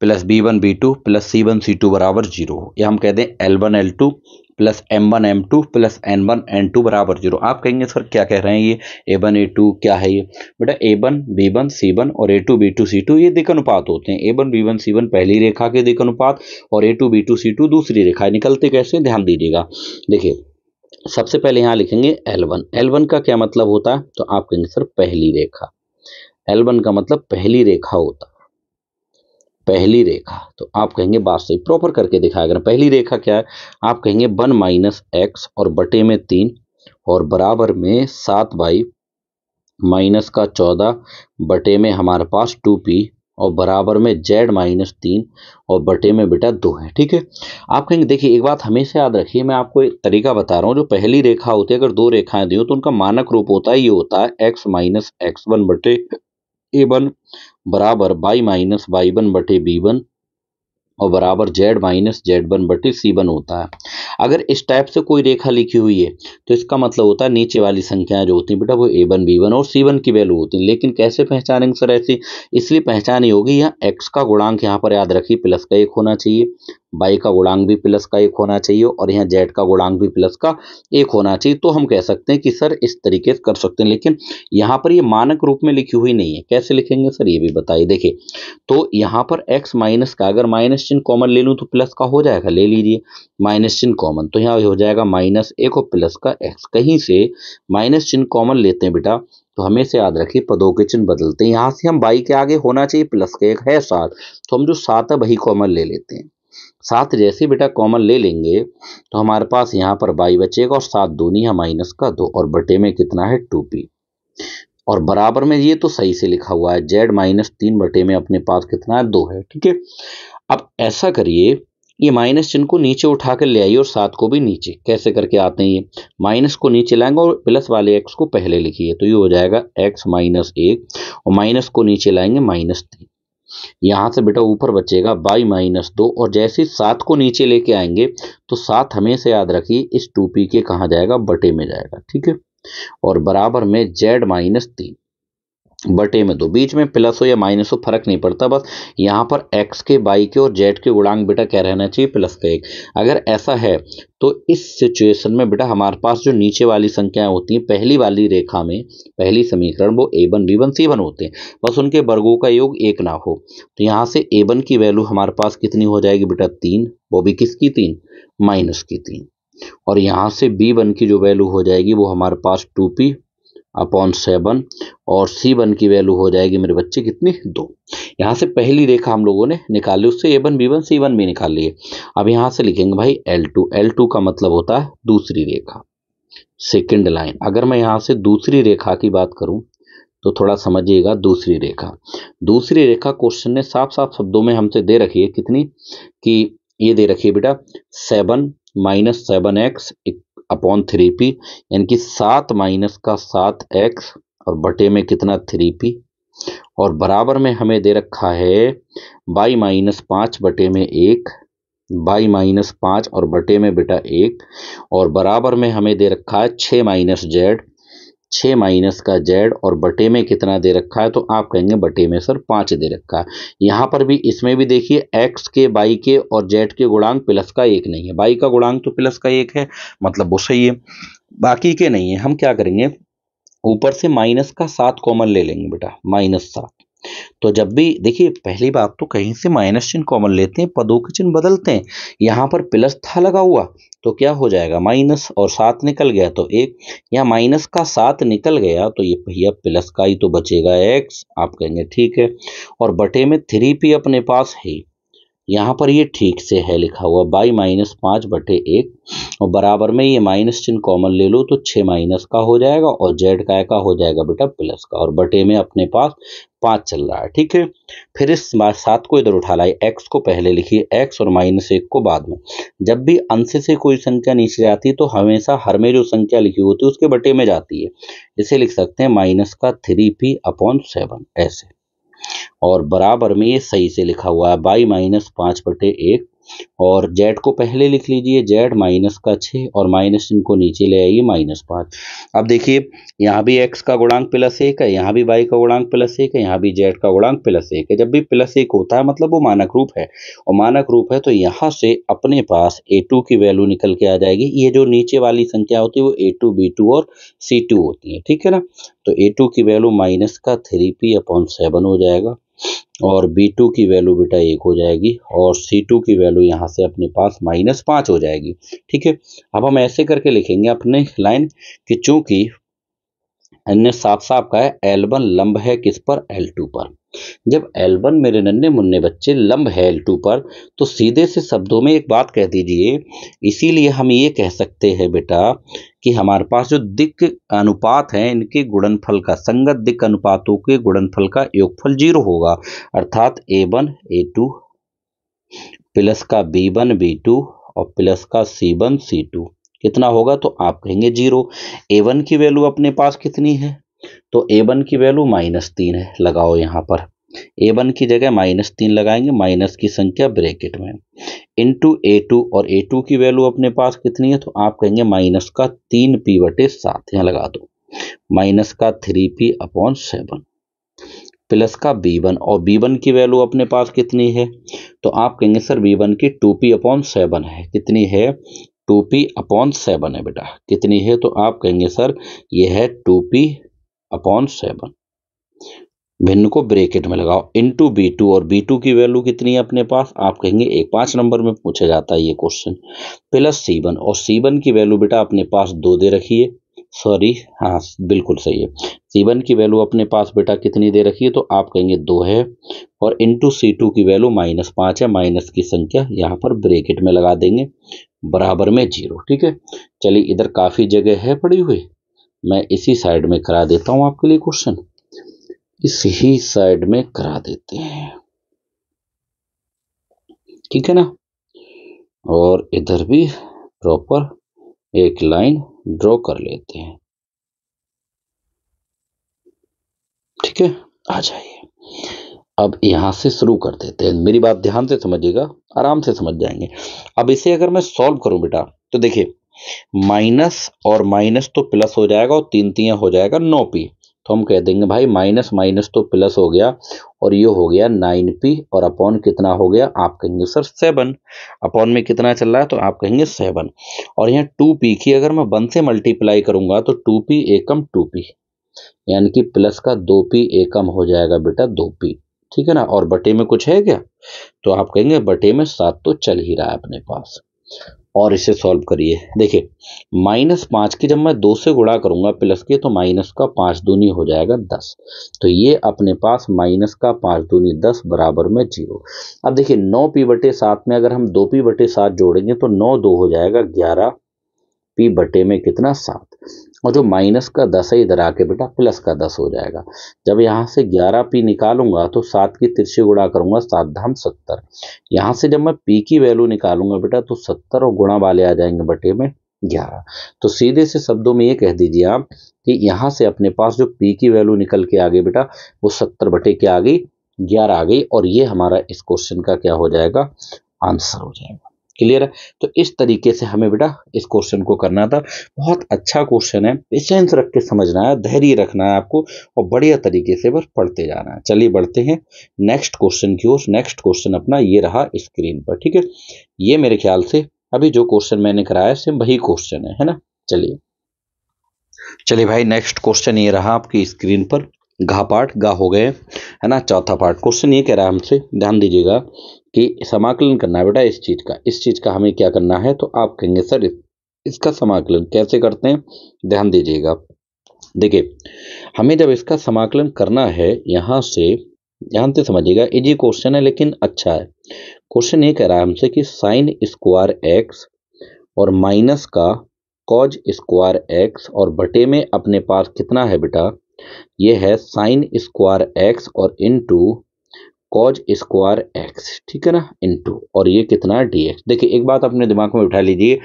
plus b1 b2 plus c1 c2 बराबर 0 हो, या हम कहते हैं l1 l2 plus m1 m2 plus n1 n2 बराबर 0। आप कहेंगे सर क्या कह रहे हैं ये a1 a2 क्या है ये, बेटा a1 b1 c1 और a2 b2 c2 ये दिक अनुपात होते हैं। a1 b1 c1 पहली रेखा के दिक अनुपात और a2 b2 c2 दूसरी रेखा। निकलते कैसे, ध्यान दीजिएगा। देखिए सबसे पहले यहाँ लिखेंगे L1। L1 का क्या मतलब होता है, तो आप कहेंगे सर पहली रेखा। L1 का मतलब पहली रेखा होता है, पहली रेखा। तो आप कहेंगे बात सही, प्रॉपर करके दिखाया करें। पहली रेखा क्या है, आप कहेंगे 1 माइनस एक्स और बटे में 3 और बराबर में 7 बाई माइनस का 14 बटे में हमारे पास 2p और बराबर में z माइनस 3 और बटे में बेटा 2 है। ठीक है, आप कहेंगे देखिए एक बात हमेशा याद रखिए, मैं आपको एक तरीका बता रहा हूँ। जो पहली रेखा होती है अगर दो रेखाएं दी हो तो उनका मानक रूप होता है, ये होता है x माइनस x1 बटे a1 बराबर बाई माइनस y1 बटे b1 और बराबर z माइनस z1 बटे c1 होता है। अगर इस टाइप से कोई रेखा लिखी हुई है तो इसका मतलब होता है नीचे वाली संख्याएं जो होती हैं बेटा वो a1 b1 और c1 की वैल्यू होती है। लेकिन कैसे पहचानेंगे सर ऐसी, इसलिए पहचानी होगी यहाँ x का गुणांक यहाँ पर याद रखिए प्लस का 1 होना चाहिए, y का गुणांक भी प्लस का 1 होना चाहिए और यहाँ z का गुणांक भी प्लस का 1 होना चाहिए। तो हम कह सकते हैं कि सर इस तरीके से कर सकते हैं, लेकिन यहाँ पर ये मानक रूप में लिखी हुई नहीं है। कैसे लिखेंगे सर ये भी बताइए। देखिए तो यहाँ पर x माइनस का अगर माइनस चिन्ह कॉमन ले लूँ तो प्लस का हो जाएगा, ले लीजिए माइनस चिन्ह कॉमन, तो यहाँ हो जाएगा -1 और प्लस का x। कहीं से माइनस चिन्ह कॉमन लेते हैं बेटा तो हमेशा याद रखिए पदों के चिन्ह बदलते हैं। यहाँ से हम बाई के आगे होना चाहिए प्लस का 1 है 7, तो हम जो 7 है वही कॉमन ले लेते हैं। 7 जैसे बेटा कॉमन ले लेंगे तो हमारे पास यहाँ पर बाई बचेगा और 7 दूनी है माइनस का 2 और बटे में कितना है 2p और बराबर में ये तो सही से लिखा हुआ है z माइनस 3 बटे में अपने पास कितना है 2 है। ठीक है, अब ऐसा करिए ये माइनस चिन्ह को नीचे उठा कर ले आइए और 7 को भी नीचे। कैसे करके आते हैं, ये माइनस को नीचे लाएंगे और प्लस वाले x को पहले लिखिए, तो ये हो जाएगा x माइनस 1 और माइनस को नीचे लाएंगे -3। यहाँ से बेटा ऊपर बचेगा बाई -2 और जैसे 7 को नीचे लेके आएंगे तो 7 हमेशा याद रखिए इस 2p के कहाँ जाएगा, बटे में जाएगा। ठीक है, और बराबर में z माइनस 3 बटे में 2, बीच में प्लस हो या माइनस हो फर्क नहीं पड़ता, बस यहाँ पर x के बाई के और z के गुणांक बेटा क्या रहना चाहिए प्लस का 1। अगर ऐसा है तो इस सिचुएशन में बेटा हमारे पास जो नीचे वाली संख्याएं होती हैं पहली वाली रेखा में पहली समीकरण वो a1 b1 c1 होते हैं, बस उनके वर्गों का योग 1 ना हो। तो यहाँ से a1 की वैल्यू हमारे पास कितनी हो जाएगी बेटा 3, वो भी किसकी 3, माइनस की 3, और यहाँ से b1 की जो वैल्यू हो जाएगी वो हमारे पास 2p अपॉन 7 और C1 की वैल्यू हो जाएगी मेरे बच्चे कितनी 2। यहाँ से पहली रेखा हम लोगों ने निकाली, उससे A1 B1 C1 भी निकाल लिए। अब यहाँ से लिखेंगे भाई L2, L2 का मतलब होता है दूसरी रेखा, सेकंड लाइन। अगर मैं यहाँ से दूसरी रेखा की बात करूं तो थोड़ा समझिएगा। दूसरी रेखा क्वेश्चन ने साफ साफ शब्दों में हमसे दे रखी है कितनी, कि ये दे रखी है बेटा 7 माइनस 7x अपॉन 3p, यानी कि 7 माइनस का 7x और बटे में कितना 3p, और बराबर में हमें दे रखा है बाई माइनस 5 बटे में 1, बाई माइनस 5 और बटे में बेटा 1, और बराबर में हमें दे रखा है 6 माइनस जेड, 6 माइनस का जेड और बटे में कितना दे रखा है, तो आप कहेंगे बटे में सर 5 दे रखा है। यहाँ पर भी इसमें भी देखिए एक्स के बाई के और जेड के गुणांक प्लस का 1 नहीं है, बाई का गुणांक तो प्लस का 1 है, मतलब वो सही है, बाकी के नहीं है। हम क्या करेंगे, ऊपर से माइनस का 7 कॉमन ले लेंगे बेटा, -7। तो जब भी देखिए पहली बात तो कहीं से माइनस चिन्ह कॉमन लेते हैं, पदों के चिन्ह बदलते हैं। यहाँ पर प्लस था लगा हुआ तो क्या हो जाएगा माइनस, और 7 निकल गया तो 1, यहाँ माइनस का 7 निकल गया तो ये भैया प्लस का ही तो बचेगा x, आप कहेंगे ठीक है। और बटे में 3p अपने पास है, यहाँ पर ये ठीक से है लिखा हुआ बाई माइनस 5 बटे 1, और बराबर में ये माइनस चिन्ह कॉमन ले लो तो 6 माइनस का हो जाएगा और जेड का हो जाएगा बेटा प्लस का, और बटे में अपने पास 5 चल रहा है, ठीक है। फिर इस 7 को इधर उठा लाए, x को पहले लिखिए, x और -1 को बाद में। जब भी अंश से कोई संख्या नीचे जाती है तो हमेशा हर में जो संख्या लिखी होती है उसके बटे में जाती है, इसे लिख सकते हैं माइनस का 3p अपॉन 7 ऐसे, और बराबर में ये सही से लिखा हुआ है बाई माइनस 5 बटे 1, और जेड को पहले लिख लीजिए, जेड माइनस का 6 और माइनस इनको नीचे ले आइए -5। अब देखिए यहाँ भी x का गुणांक +1 है, यहाँ भी y का गुणांक +1 है, यहाँ भी z का गुणांक +1 है। जब भी +1 होता है मतलब वो मानक रूप है, और मानक रूप है तो यहाँ से अपने पास a2 की वैल्यू निकल के आ जाएगी। ये जो नीचे वाली संख्या होती है वो a2 b2 और c2 होती है, ठीक है ना। तो a2 की वैल्यू माइनस का 3p अपॉन 7 हो जाएगा, और B2 की वैल्यू बेटा 1 हो जाएगी, और C2 की वैल्यू यहाँ से अपने पास -5 हो जाएगी, ठीक है। अब हम ऐसे करके लिखेंगे अपने लाइन कि चूंकि अन्य साफ साफ का है L1 लंब है किस पर, L2 पर। जब L1 मेरे नन्हे मुन्ने बच्चे लंब है L2 पर, तो सीधे से शब्दों में एक बात कह दीजिए, इसीलिए हम ये कह सकते हैं बेटा कि हमारे पास जो दिक् अनुपात है इनके गुणनफल का, संगत दिक् अनुपातों के गुणनफल का योगफल 0 होगा, अर्थात A1 A2 प्लस का B1 B2 और प्लस का C1 C2 कितना होगा, तो आप कहेंगे 0। A1 की वैल्यू अपने पास कितनी है, तो A1 की वैल्यू -3 है, लगाओ यहाँ पर A1 की जगह -3 लगाएंगे, माइनस की संख्या ब्रैकेट में, इंटू A2, और A2 की वैल्यू अपने पास कितनी है, तो आप कहेंगे माइनस का 3p बटे 7, यहाँ लगा दो, माइनस का 3p अपॉन 7 प्लस का B1, और B1 की वैल्यू अपने पास कितनी है, तो आप कहेंगे सर B1 की 2p अपॉन 7 है, कितनी है 2p अपॉन 7 है बेटा, कितनी है, तो आप कहेंगे सर ये है 2p अपॉन 7, भिन्न को ब्रैकेट में लगाओ, इंटू B2, और B2 की वैल्यू कितनी है अपने पास, आप कहेंगे 5 नंबर में पूछा जाता है ये क्वेश्चन, प्लस C1, और C1 की वैल्यू बेटा अपने पास 2 दे रखी है, सॉरी हाँ बिल्कुल सही है, C1 की वैल्यू अपने पास बेटा कितनी दे रखी है, तो आप कहेंगे 2 है, और इंटू C2 की वैल्यू -5 है, माइनस की संख्या यहाँ पर ब्रैकेट में लगा देंगे, बराबर में 0, ठीक है। चलिए इधर काफी जगह है पड़ी हुई, मैं इसी साइड में करा देता हूँ आपके लिए क्वेश्चन, इसी साइड में करा देते हैं, ठीक है ना। और इधर भी प्रॉपर एक लाइन ड्रॉ कर लेते हैं, ठीक है। आ जाइए, अब यहां से शुरू कर देते हैं, मेरी बात ध्यान से समझिएगा, आराम से समझ जाएंगे। अब इसे अगर मैं सॉल्व करूं बेटा, तो देखिए माइनस और माइनस तो प्लस हो जाएगा, और 3 3 हो जाएगा 9p, तो हम कह देंगे भाई माइनस माइनस तो प्लस हो गया, और ये हो गया 9p, और अपॉन कितना हो गया, आप कहेंगे सर 7, अपॉन में कितना चल रहा है, तो आप कहेंगे 7, और यहाँ 2p की अगर मैं 1 से मल्टीप्लाई करूंगा तो 2p एकम 2p, यानी कि प्लस का 2p एकम हो जाएगा बेटा 2p, ठीक है ना। और बटे में कुछ है क्या, तो आप कहेंगे बटे में 7 तो चल ही रहा है अपने पास, और इसे सॉल्व करिए। देखिए -5 की जब मैं 2 से गुणा करूंगा प्लस के, तो माइनस का 5 दूनी हो जाएगा 10। तो ये अपने पास माइनस का 5 दूनी 10 बराबर में 0। अब देखिए 9p/7 में अगर हम 2p/7 जोड़ेंगे तो 9 2 हो जाएगा 11p बटे में कितना 7। और जो माइनस का 10 है इधर आके बेटा प्लस का 10 हो जाएगा। जब यहाँ से 11p निकालूंगा तो 7 की तिरछी गुणा करूंगा, 7 धाम 70। यहाँ से जब मैं p की वैल्यू निकालूंगा बेटा तो 70 और गुणा वाले आ जाएंगे बटे में 11। तो सीधे से शब्दों में ये कह दीजिए आप कि यहाँ से अपने पास जो p की वैल्यू निकल के आ गई बेटा वो 70 बटे क्या आ गई, 11 आ गई। और ये हमारा इस क्वेश्चन का क्या हो जाएगा, आंसर हो जाएगा। क्लियर है। तो इस तरीके से हमें बेटा इस क्वेश्चन को करना था। बहुत अच्छा क्वेश्चन है, पेशेंस रख के समझना है, धैर्य रखना है आपको और बढ़िया तरीके से बस पढ़ते जाना है। चलिए बढ़ते हैं नेक्स्ट क्वेश्चन की ओर। नेक्स्ट क्वेश्चन अपना ये रहा स्क्रीन पर, ठीक है। ये मेरे ख्याल से अभी जो क्वेश्चन मैंने कराया सेम वही क्वेश्चन है ना। चलिए भाई नेक्स्ट क्वेश्चन ये रहा आपकी स्क्रीन पर। घा पाठ गा हो गए है ना। चौथा पार्ट क्वेश्चन ये कह रहा है हमसे, ध्यान दीजिएगा कि समाकलन करना है बेटा इस चीज का हमें क्या करना है। तो आप कहेंगे सर इसका समाकलन कैसे करते हैं, ध्यान दीजिएगा। देखिए हमें जब इसका समाकलन करना है यहाँ से, ध्यान से समझिएगा, इजी क्वेश्चन है लेकिन अच्छा है। क्वेश्चन ये कह रहा है हमसे कि साइन स्क्वायर एक्स और माइनस का कॉज स्क्वायर एक्स और बटे में अपने पास कितना है बेटा, ये है साइन स्क्वायर एक्स और इनटू कॉज स्क्वायर एक्स, ठीक है ना, इनटू और ये कितना dx। देखिए एक बात अपने दिमाग में उठा लीजिए,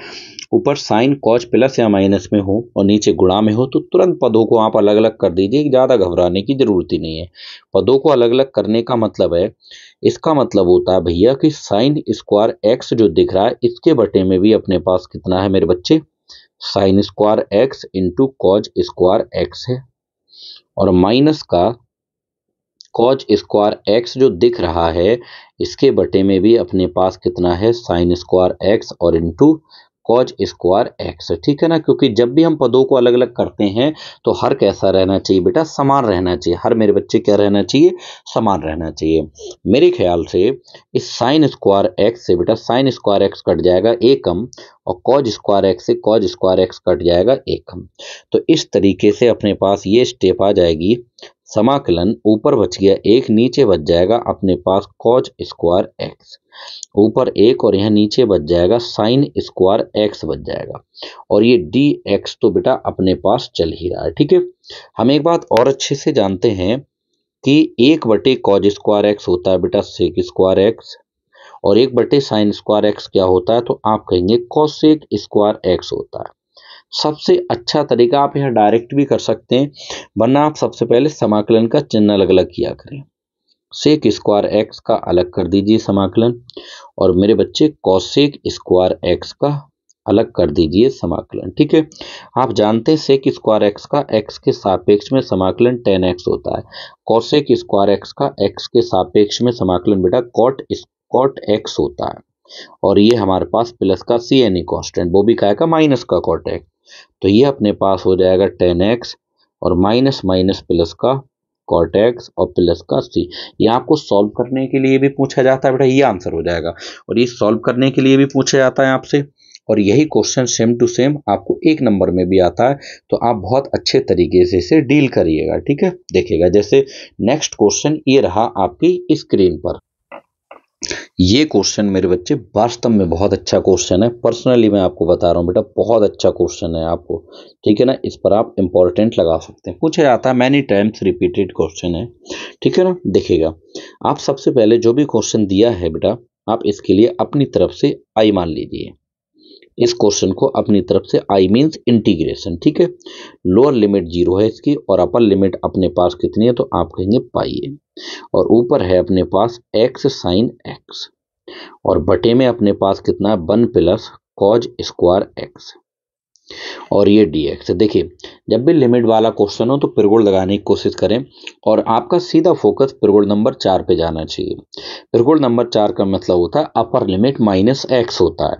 ऊपर साइन कॉज प्लस या माइनस में हो और नीचे गुणा में हो तो तुरंत पदों को आप अलग अलग कर दीजिए, ज़्यादा घबराने की जरूरत ही नहीं है। पदों को अलग अलग करने का मतलब है, इसका मतलब होता है भैया कि साइन स्क्वायर एक्स जो दिख रहा है इसके बटे में भी अपने पास कितना है मेरे बच्चे, sine square x into cos square x है। और माइनस का कॉज स्क्वायर एक्स जो दिख रहा है इसके बटे में भी अपने पास कितना है, साइन स्क्वायर एक्स और इनटू कॉज स्क्वायर एक्स, ठीक है ना। क्योंकि जब भी हम पदों को अलग अलग करते हैं तो हर कैसा रहना चाहिए बेटा, समान रहना चाहिए। हर मेरे बच्चे क्या रहना चाहिए, समान रहना चाहिए। मेरे ख्याल से इस साइन स्क्वायर एक्स से बेटा साइन स्क्वायर एक्स कट जाएगा एकम और कॉज स्क्वायर एक्स से कॉज स्क्वायर एक्स कट जाएगा एकम। तो इस तरीके से अपने पास ये स्टेप आ जाएगी, समाकलन ऊपर बच गया एक, नीचे बच जाएगा अपने पास कॉज स्क्वायर एक्स, ऊपर एक और यहाँ नीचे बच जाएगा साइन स्क्वायर एक्स बच जाएगा। और ये डी एक्स तो बेटा अपने पास चल ही रहा है, ठीक है। हम एक बात और अच्छे से जानते हैं कि 1 बटे कॉज स्क्वायर एक्स होता है बेटा सेक स्क्वायर एक्स और 1 बटे साइन स्क्वायर एक्स क्या होता है, तो आप कहेंगे कॉसेक स्क्वायर एक्स होता है। सबसे अच्छा तरीका आप यहाँ डायरेक्ट भी कर सकते हैं, वरना आप सबसे पहले समाकलन का चिन्ह अलग अलग किया करें। सेक स्क्वायर एक्स का अलग कर दीजिए समाकलन और मेरे बच्चे कॉसेक स्क्वायर एक्स का अलग कर दीजिए समाकलन, ठीक है। आप जानते हैं सेक स्क्वायर एक्स का एक्स के सापेक्ष में समाकलन tan x होता है, कॉसेक स्क्वायर एक्स का एक्स के सापेक्ष में समाकलन बेटा कॉट एक्स होता है। और ये हमारे पास प्लस का सी एन ई कॉन्स्टेंट, वो भी क्या का माइनस का कॉट एक्स। तो ये अपने पास हो जाएगा tan x और माइनस माइनस प्लस का कॉट एक्स और प्लस का सी। ये आपको सॉल्व करने के लिए भी पूछा जाता है बेटा, ये आंसर हो जाएगा। और ये सॉल्व करने के लिए भी पूछा जाता है आपसे, और यही क्वेश्चन सेम टू सेम आपको 1 नंबर में भी आता है। तो आप बहुत अच्छे तरीके से इसे डील करिएगा, ठीक है। देखिएगा जैसे नेक्स्ट क्वेश्चन ये रहा आपकी स्क्रीन पर। ये क्वेश्चन मेरे बच्चे वास्तव में बहुत अच्छा क्वेश्चन है, पर्सनली मैं आपको बता रहा हूँ बेटा, बहुत अच्छा क्वेश्चन है आपको, ठीक है ना। इस पर आप इंपॉर्टेंट लगा सकते हैं, पूछा जाता है, मैनी टाइम्स रिपीटेड क्वेश्चन है, ठीक है ना। देखिएगा आप सबसे पहले जो भी क्वेश्चन दिया है बेटा, आप इसके लिए अपनी तरफ से आई मान लीजिए। इस क्वेश्चन को अपनी तरफ से आई मीन्स इंटीग्रेशन, ठीक है। लोअर लिमिट 0 है इसकी और अपर लिमिट अपने पास कितनी है, तो आप कहेंगे पाई है। और ऊपर है अपने पास एक्स साइन एक्स और बटे में अपने पास कितना है 1 प्लस कॉज स्क्वायर एक्स और ये dx। देखिए जब भी लिमिट वाला क्वेश्चन हो तो पिरगुण लगाने की कोशिश करें और आपका सीधा फोकस पिरगुण नंबर 4 पे जाना चाहिए। पिरगुण नंबर 4 का मतलब होता है अपर लिमिट माइनस एक्स होता है।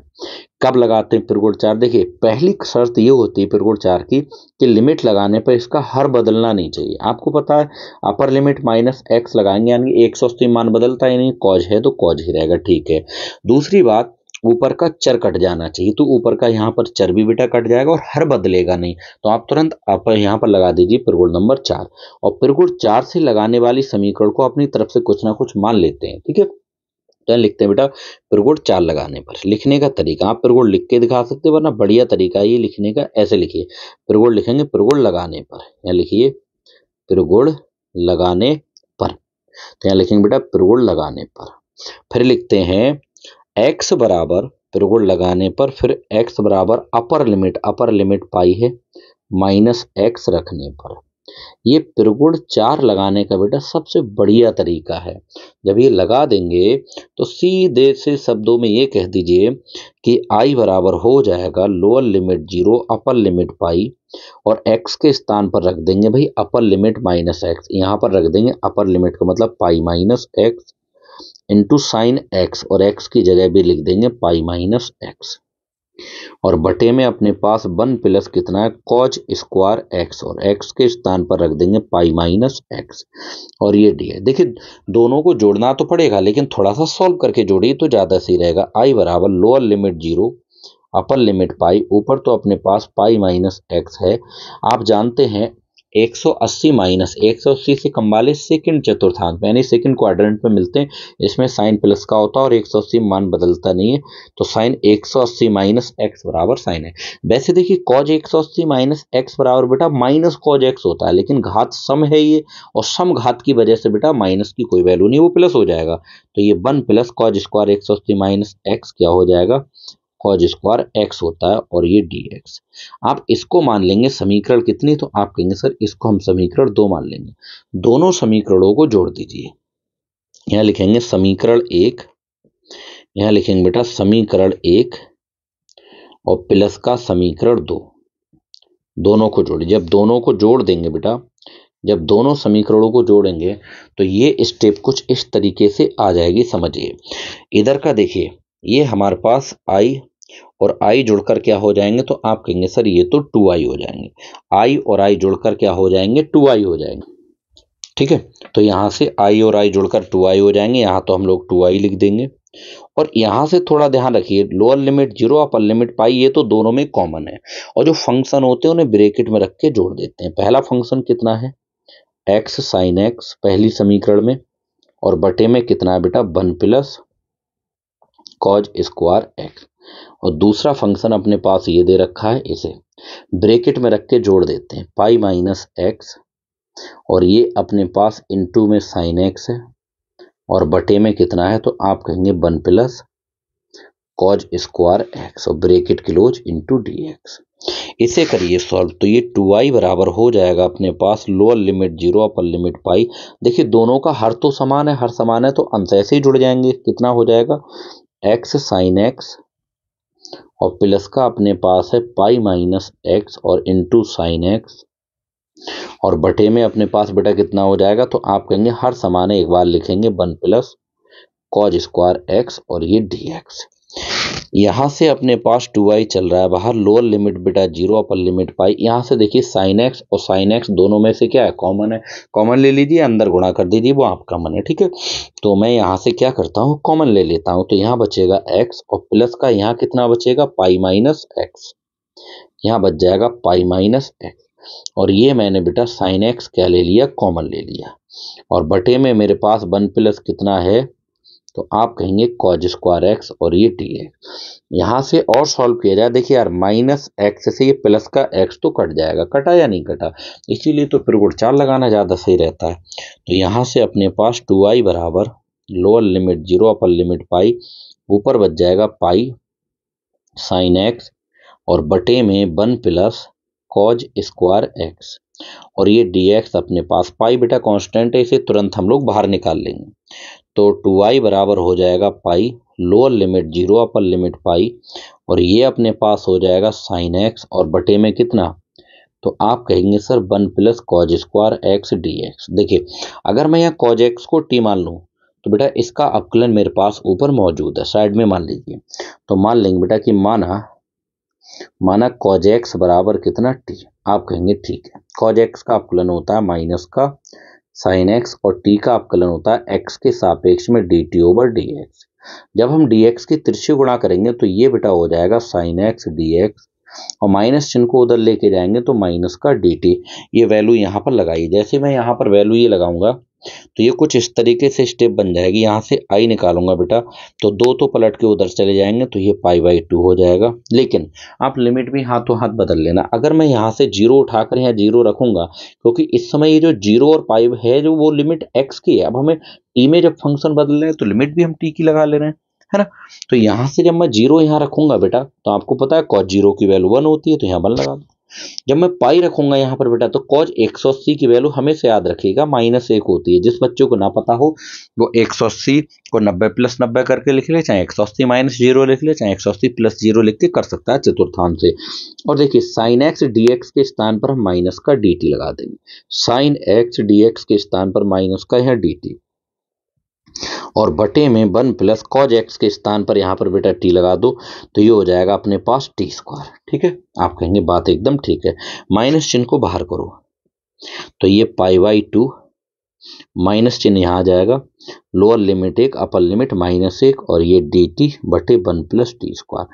कब लगाते हैं पिरगुण 4, देखिए पहली शर्त ये होती है पिरगुण 4 की कि लिमिट लगाने पर इसका हर बदलना नहीं चाहिए। आपको पता है अपर लिमिट माइनस एक्स लगाएंगे यानी 180 मान बदलता है, यानी कॉज है तो कॉज ही रहेगा, ठीक है। दूसरी बात ऊपर का चर कट जाना चाहिए, तो ऊपर का यहाँ पर चर भी बेटा कट जाएगा और हर बदलेगा नहीं। तो आप तुरंत आप यहाँ पर लगा दीजिए पिरगुण नंबर 4, और पिरगुण 4 से लगाने वाली समीकरण को अपनी तरफ से कुछ ना कुछ मान लेते हैं। ठीक है, तो लिखते हैं बेटा पिरगुण 4 लगाने पर। लिखने का तरीका आप पिरगुण लिख के दिखा सकते हैं, वरना बढ़िया तरीका ये लिखने का, ऐसे लिखिए पिरगुण लिखेंगे पिरगुण लगाने पर, या लिखिए पिरगुण लगाने पर। तो यहाँ लिखेंगे बेटा पिरगुण लगाने पर। फिर लिखते हैं x बराबर पिरगुण लगाने पर, फिर x बराबर अपर लिमिट पाई है माइनस एक्स रखने पर। ये पिरगुण 4 लगाने का बेटा सबसे बढ़िया तरीका है। जब ये लगा देंगे तो सीधे से शब्दों में ये कह दीजिए कि i बराबर हो जाएगा लोअर लिमिट 0 अपर लिमिट पाई, और x के स्थान पर रख देंगे भाई अपर लिमिट माइनस एक्स। यहाँ पर रख देंगे अपर लिमिट का मतलब pi minus x into sine x, और x की जगह भी लिख देंगे पाई माइनस एक्स, और बटे में अपने पास 1 प्लस कितना है कॉज स्क्वायर एक्स, और x के स्थान पर रख देंगे पाई माइनस एक्स, और ये डी है। देखिए दोनों को जोड़ना तो पड़ेगा, लेकिन थोड़ा सा सॉल्व करके जोड़िए तो ज़्यादा सही रहेगा। i बराबर लोअर लिमिट 0 अपर लिमिट पाई, ऊपर तो अपने पास पाई माइनस एक्स है। आप जानते हैं 180 माइनस 180 से कम वाले सेकंड चतुर्थांश में यानी सेकंड क्वाड्रेंट में मिलते हैं, इसमें साइन प्लस का होता है और 180 मान बदलता नहीं है, तो साइन 180 माइनस एक्स बराबर साइन है। वैसे देखिए कॉज 180 माइनस एक्स बराबर बेटा माइनस कॉज एक्स होता है, लेकिन घात सम है ये, और सम घात की वजह से बेटा माइनस की कोई वैल्यू नहीं, वो प्लस हो जाएगा। तो ये 1 plus cos square 180 minus x क्या हो जाएगा कॉज स्क्वायर एक्स होता है, और ये डी एक्स। आप इसको मान लेंगे समीकरण कितनी, तो आप कहेंगे सर इसको हम समीकरण 2 मान लेंगे। दोनों समीकरणों को जोड़ दीजिए। यहाँ लिखेंगे समीकरण 1, यहाँ लिखेंगे बेटा समीकरण 1 और प्लस का समीकरण 2, दोनों को जोड़िए। जब दोनों को जोड़ देंगे बेटा, जब दोनों समीकरणों को जोड़ेंगे तो ये स्टेप कुछ इस तरीके से आ जाएगी, समझिए। इधर का देखिए ये हमारे पास i और i जुड़कर क्या हो जाएंगे, तो आप कहेंगे सर ये तो 2i हो जाएंगे। i और i जुड़कर क्या हो जाएंगे 2i हो जाएंगे। ठीक है, तो यहाँ से i और i जुड़कर 2i हो जाएंगे, यहाँ तो हम लोग 2i लिख देंगे। और यहाँ से थोड़ा ध्यान रखिए लोअर लिमिट 0 अपर लिमिट पाई ये तो दोनों में कॉमन है, और जो फंक्शन होते हैं उन्हें ब्रैकेट में रख के जोड़ देते हैं। पहला फंक्शन कितना है x साइन एक्स पहली समीकरण में, और बटे में कितना है बेटा 1 प्लस कॉज स्क्वायर एक्स, और दूसरा फंक्शन अपने पास ये दे रखा है, इसे ब्रैकेट में रख के जोड़ देते हैं पाई माइनस एक्स, और ये अपने पास इनटू में साइन एक्स है, और बटे में कितना है, तो आप कहेंगे 1 प्लस कॉज स्क्वायर एक्स और bracket close into D x. इसे करिए सॉल्व, तो ये 2i बराबर हो जाएगा अपने पास लोअर लिमिट 0 अपर लिमिट पाई। देखिए दोनों का हर तो समान है, हर समान है तो अंश ऐसे ही जुड़ जाएंगे। कितना हो जाएगा x साइन एक्स और प्लस का अपने पास है पाई माइनस एक्स और इंटू साइन एक्स, और बटे में अपने पास बेटा कितना हो जाएगा, तो आप कहेंगे हर समान है, एक बार लिखेंगे 1 प्लस कॉज स्क्वायर एक्स और ये डी एक्स। यहाँ से अपने पास 2i चल रहा है बाहर, लोअर लिमिट बेटा 0 अपर लिमिट पाई। यहाँ से देखिए साइन एक्स और साइन एक्स दोनों में से क्या है कॉमन है, कॉमन ले लीजिए, अंदर गुणा कर दीजिए, वो आपका मन है। ठीक है, तो मैं यहाँ से क्या करता हूँ कॉमन ले लेता हूँ, तो यहाँ बचेगा x और प्लस का यहाँ कितना बचेगा पाई माइनस एक्स, यहाँ बच जाएगा पाई माइनस एक्स, और ये मैंने बेटा साइन एक्स क्या ले लिया कॉमन ले लिया, और बटे में मेरे पास 1 प्लस कितना है, तो आप कहेंगे कॉज स्क्वायर एक्स और ये टी एक्स। यहाँ से और सॉल्व किया जाए, देखिए यार माइनस एक्स से ये प्लस का एक्स तो कट जाएगा, कटा या नहीं कटा, इसीलिए तो पिरगुण 4 लगाना ज़्यादा सही रहता है। तो यहाँ से अपने पास 2i बराबर लोअर लिमिट 0 अपर लिमिट पाई, ऊपर बच जाएगा पाई साइन एक्स और बटे में 1 प्लस कॉज स्क्वायर एक्स, और ये डी एक्स अपने पास पाई बेटा कांस्टेंट है, इसे तुरंत हम लोग बाहर निकाल लेंगे। तो 2i बराबर हो जाएगा पाई लोअर लिमिट 0 अपर लिमिट पाई, और ये अपने पास हो जाएगा साइन एक्स और बटे में कितना, तो आप कहेंगे sir 1 plus cos square x D x. देखिए अगर मैं यहाँ कॉज एक्स को टी मान लूँ तो बेटा इसका अवकलन मेरे पास ऊपर मौजूद है, साइड में मान लीजिए। तो मान लेंगे बेटा कि माना कॉज एक्स बराबर कितना टी, आप कहेंगे ठीक है, कॉज एक्स का अवकलन होता है माइनस का साइन एक्स और टी का अवकलन होता है एक्स के सापेक्ष में D T over D x. जब हम डी एक्स की तिरछी गुणा करेंगे तो ये बेटा हो जाएगा साइन एक्स डी एक्स, और माइनस चिन्ह को उधर लेके जाएंगे तो माइनस का डी टी। ये वैल्यू यहाँ पर लगाई, जैसे मैं यहाँ पर वैल्यू ये लगाऊंगा तो ये कुछ इस तरीके से स्टेप बन जाएगी। यहाँ से आई निकालूंगा बेटा तो दो तो पलट के उधर चले जाएंगे तो ये पाई बाई 2 हो जाएगा। लेकिन आप लिमिट भी हाथों हाथ बदल लेना। अगर मैं यहाँ से जीरो उठाकर यहाँ जीरो रखूंगा, क्योंकि इस समय ये जो जीरो और पाई है जो वो लिमिट एक्स की है, अब हमें टी में जब फंक्शन बदल रहे हैं तो लिमिट भी हम टी की लगा ले रहे हैं, है ना। तो यहाँ से जब मैं जीरो यहाँ रखूंगा बेटा तो आपको पता है कॉस जीरो की वैल्यू 1 होती है, तो यहाँ 1 लगा दो। जब मैं पाई रखूंगा यहाँ पर बेटा तो कॉज 180 की वैल्यू हमेशा याद रखिएगा -1 होती है। जिस बच्चों को ना पता हो वो 180 को 90 प्लस 90 करके लिख ले, चाहे 180 माइनस 0 लिख ले, चाहे 180 प्लस 0 लिख के कर सकता है चतुर्थांश से। और देखिए साइन एक्स डी एक्स के स्थान पर हम माइनस का डी टी लगा देंगे। साइन एक्स डी एक्स के स्थान पर माइनस का यहाँ डी टी, और बटे में 1 प्लस कॉज एक्स के स्थान पर यहाँ पर बेटा टी लगा दो तो ये हो जाएगा अपने पास टी स्क्वायर। ठीक है, आप कहेंगे बात एकदम ठीक है। माइनस चिन्ह को बाहर करो तो ये पाई बाई 2, माइनस चिन्ह यहाँ आ जाएगा, लोअर लिमिट 1 अपर लिमिट -1, और ये डी टी बटे 1 प्लस टी स्क्वायर।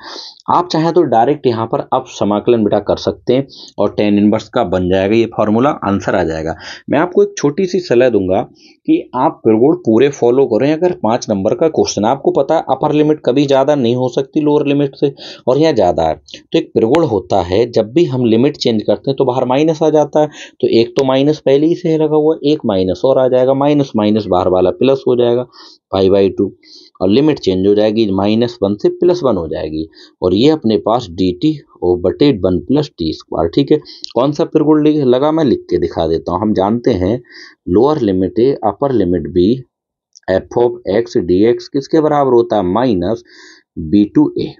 आप चाहें तो डायरेक्ट यहाँ पर आप समाकलन बेटा कर सकते हैं और टेन इनवर्स का बन जाएगा ये फॉर्मूला, आंसर आ जाएगा। मैं आपको एक छोटी सी सलाह दूंगा कि आप पिरगुण पूरे फॉलो करें। अगर 5 नंबर का क्वेश्चन, आपको पता है अपर लिमिट कभी ज़्यादा नहीं हो सकती लोअर लिमिट से, और यहाँ ज़्यादा है, तो एक पिरगुण होता है जब भी हम लिमिट चेंज करते हैं तो बाहर माइनस आ जाता है, तो एक तो माइनस पहले ही से लगा हुआ, एक माइनस और आ जाएगा, माइनस माइनस बाहर वाला प्लस हो जाएगा पाई बाई 2, और लिमिट चेंज हो जाएगी -1 से +1 हो जाएगी, और ये अपने पास डी टी और बटे 1 प्लस टी स्क्वायर। ठीक है, कौन सा पिरगुण लगा मैं लिख के दिखा देता हूँ। हम जानते हैं lower limit A upper limit B F of X D X किसके बराबर होता है -b/a,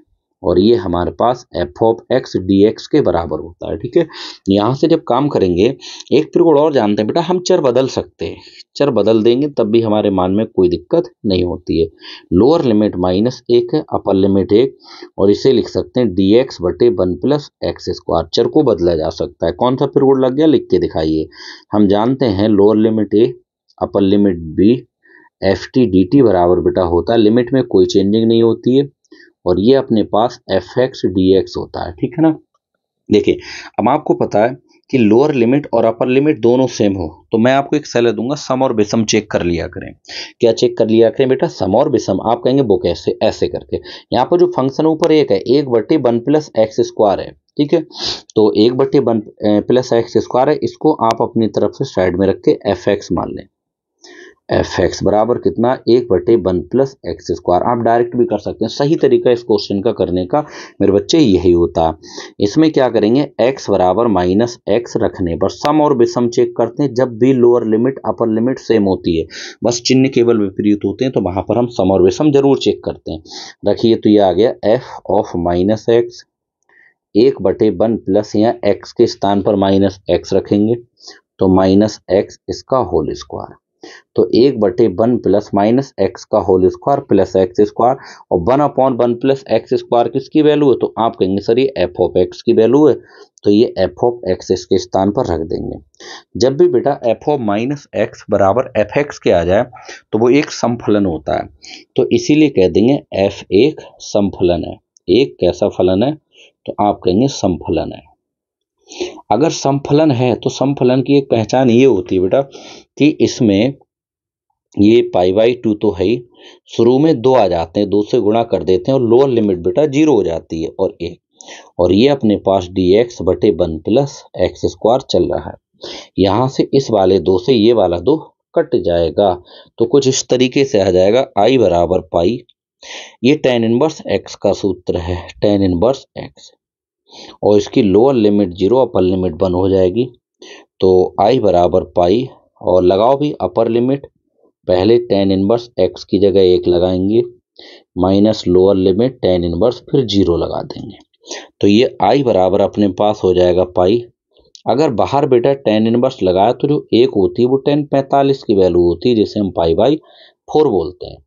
और ये हमारे पास F of X D X के बराबर होता है। ठीक है, यहाँ से जब काम करेंगे एक त्रिकोण और जानते हैं बेटा, हम चर बदल सकते हैं, चर बदल देंगे तब भी हमारे मान में कोई दिक्कत नहीं होती है। लोअर लिमिट -1 है, अपर लिमिट 1, और इसे लिख सकते हैं डी एक्स बटे 1 प्लस एक्स स्क्वायर। चर को बदला जा सकता है। कौन सा त्रिकोण लग गया लिख के दिखाइए। हम जानते हैं lower limit A upper limit B F T D T बराबर बेटा होता है, लिमिट में कोई चेंजिंग नहीं होती है, और ये अपने पास एफ एक्स डी एक्स होता है। ठीक है ना। देखिए अब आपको पता है कि लोअर लिमिट और अपर लिमिट दोनों सेम हो तो मैं आपको एक सलाह दूंगा, सम और विषम चेक कर लिया करें। क्या चेक कर लिया करें बेटा? सम और विषम। आप कहेंगे वो कैसे? ऐसे करके, यहाँ पर जो फंक्शन ऊपर एक है 1/1 प्लस एक्स स्क्वायर है, ठीक है, तो 1/1 प्लस एक्स स्क्वायर है, इसको आप अपनी तरफ से साइड में रख के एफ एक्स मान लें। एफ एक्स बराबर कितना? 1/1 प्लस एक्स स्क्वायर। आप डायरेक्ट भी कर सकते हैं, सही तरीका इस क्वेश्चन का करने का मेरे बच्चे यही होता है। इसमें क्या करेंगे, x बराबर -x रखने पर सम और विषम चेक करते हैं। जब भी lower limit upper limit same होती है, बस चिन्ह केवल विपरीत होते हैं, तो वहां पर हम सम और विषम जरूर चेक करते हैं। रखिए तो ये आ गया f ऑफ -x 1/1 प्लस, यहाँ x के स्थान पर -x रखेंगे तो -x इसका होल स्क्वायर, तो 1/1 प्लस -x का whole square plus x square, और 1/1 प्लस एक्स स्क्वायर किसकी वैल्यू है? तो आप कहेंगे सर ये एफ ऑफ एक्स की वैल्यू है, तो ये एफ ऑफ एक्स इसके स्थान पर रख देंगे। जब भी बेटा एफ ऑफ -x बराबर एफ एक्स के आ जाए तो वो एक समफलन होता है, तो इसीलिए कह देंगे एफ एक समफलन है। एक कैसा फलन है? तो आप कहेंगे समफलन है। अगर समफलन है तो समफलन की एक पहचान ये होती है बेटा कि इसमें ये पाई बाई 2 तो है ही, शुरू में 2 आ जाते हैं, 2 से गुणा कर देते हैं और लोअर लिमिट बेटा 0 हो जाती है, और 1, और ये अपने पास डी एक्स बटे 1 प्लस एक्स स्क्वायर चल रहा है। यहाँ से इस वाले 2 से ये वाला 2 कट जाएगा, तो कुछ इस तरीके से आ जाएगा आई बराबर पाई, ये टेन इनवर्स एक्स का सूत्र है, टेन इनवर्स एक्स, और इसकी लोअर लिमिट 0 अपर लिमिट 1 हो जाएगी, तो आई बराबर पाई, और लगाओ भी अपर लिमिट, पहले टेन इनवर्स एक्स की जगह 1 लगाएंगे, minus lower limit tan inverse फिर 0 लगा देंगे, तो ये आई बराबर अपने पास हो जाएगा पाई। अगर बाहर बेटा टेन इनवर्स लगाया तो जो 1 होती है वो 10/45 की वैल्यू होती है, जिसे हम पाई बाई 4 बोलते हैं।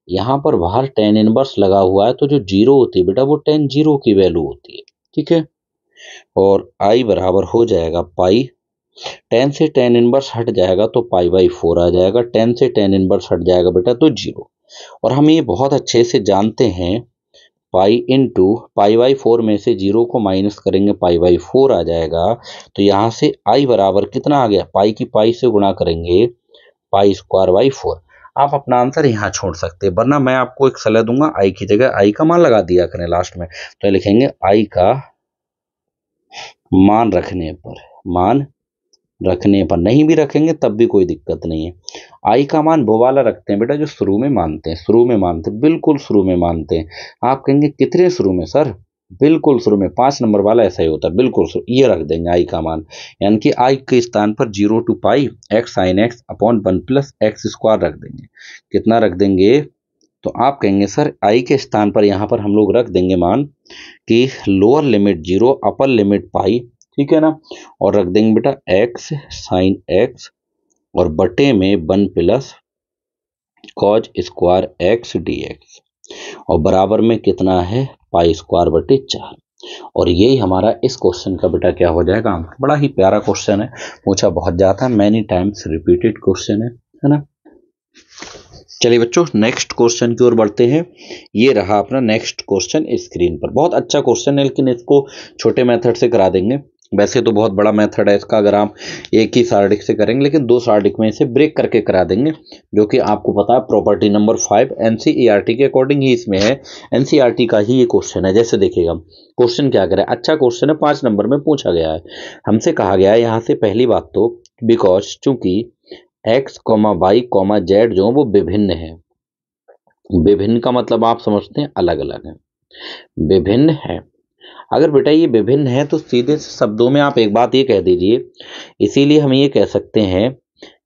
यहाँ पर बाहर टेन इनवर्स लगा हुआ है तो जो 0 होती है बेटा वो 10/0 की वैल्यू होती है। ठीक है, और आई बराबर हो जाएगा पाई, 10 से tan इनवर्स हट जाएगा तो π/4 आ जाएगा, 10 से tan इनवर्स हट जाएगा बेटा तो 0। और हम ये बहुत अच्छे से जानते हैं, पाई इंटू π/4 में से 0 को माइनस करेंगे π/4 आ जाएगा। तो यहाँ से i बराबर कितना आ गया, पाई की पाई से गुणा करेंगे π²/4। आप अपना आंसर यहाँ छोड़ सकते हैं, वरना मैं आपको एक सलाह दूंगा, i की जगह i का मान लगा दिया करें लास्ट में। तो लिखेंगे i का मान रखने पर नहीं भी रखेंगे तब भी कोई दिक्कत नहीं है। आई का मान वो वाला रखते हैं बेटा जो शुरू में मानते हैं, बिल्कुल शुरू में मानते हैं। आप कहेंगे कितने शुरू में सर, बिल्कुल शुरू में 5 नंबर वाला ऐसा ही होता है, बिल्कुल ये रख देंगे आई का मान, यानी कि आई के स्थान पर 0 to π x sin x upon 1 + x² रख देंगे। कितना रख देंगे, तो आप कहेंगे सर आई के स्थान पर यहाँ पर हम लोग रख देंगे मान कि लोअर लिमिट 0 अपर लिमिट π, ठीक है ना, और रख देंगे बेटा x sin x और बटे में 1 + cos² x dx और बराबर में कितना है π²/4। और यही हमारा इस क्वेश्चन का बेटा क्या हो जाएगा आंसर। बड़ा ही प्यारा क्वेश्चन है, पूछा बहुत जाता है, मैनी टाइम्स रिपीटेड क्वेश्चन है ना। चलिए बच्चों नेक्स्ट क्वेश्चन की ओर बढ़ते हैं। ये रहा अपना नेक्स्ट क्वेश्चन स्क्रीन पर। बहुत अच्छा क्वेश्चन है, लेकिन इसको छोटे मेथड से करा देंगे। वैसे तो बहुत बड़ा मेथड है इसका, अगर आप एक ही सारडिक से करेंगे, लेकिन 2 सारडिक में इसे ब्रेक करके करा देंगे, जो कि आपको पता है प्रॉपर्टी नंबर 5 एनसीईआरटी के अकॉर्डिंग ही इसमें है, एनसीईआरटी का ही ये क्वेश्चन है। जैसे देखिएगा क्वेश्चन क्या करे, अच्छा क्वेश्चन है, 5 नंबर में पूछा गया है। हमसे कहा गया है यहाँ से पहली बात तो बिकॉज चूंकि x, y, z जो वो विभिन्न है। विभिन्न का मतलब आप समझते हैं अलग अलग है, विभिन्न है। अगर बेटा ये विभिन्न है तो सीधे शब्दों में आप एक बात ये कह दीजिए, इसीलिए हम ये कह सकते हैं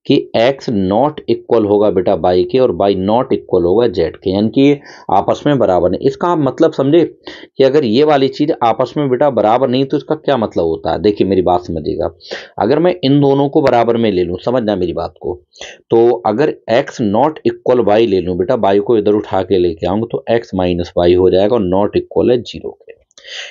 कि x नॉट इक्वल होगा बेटा y के और y नॉट इक्वल होगा z के, यानी कि ये आपस में बराबर नहीं। इसका आप मतलब समझे कि अगर ये वाली चीज आपस में बेटा बराबर नहीं तो इसका क्या मतलब होता है। देखिए मेरी बात समझिएगा, अगर मैं इन दोनों को बराबर में ले लूं, समझना मेरी बात को, तो अगर x नॉट इक्वल y ले लूं बेटा, y को इधर उठा के लेके आऊंगा तो x माइनस y हो जाएगा और नॉट इक्वल है 0 के।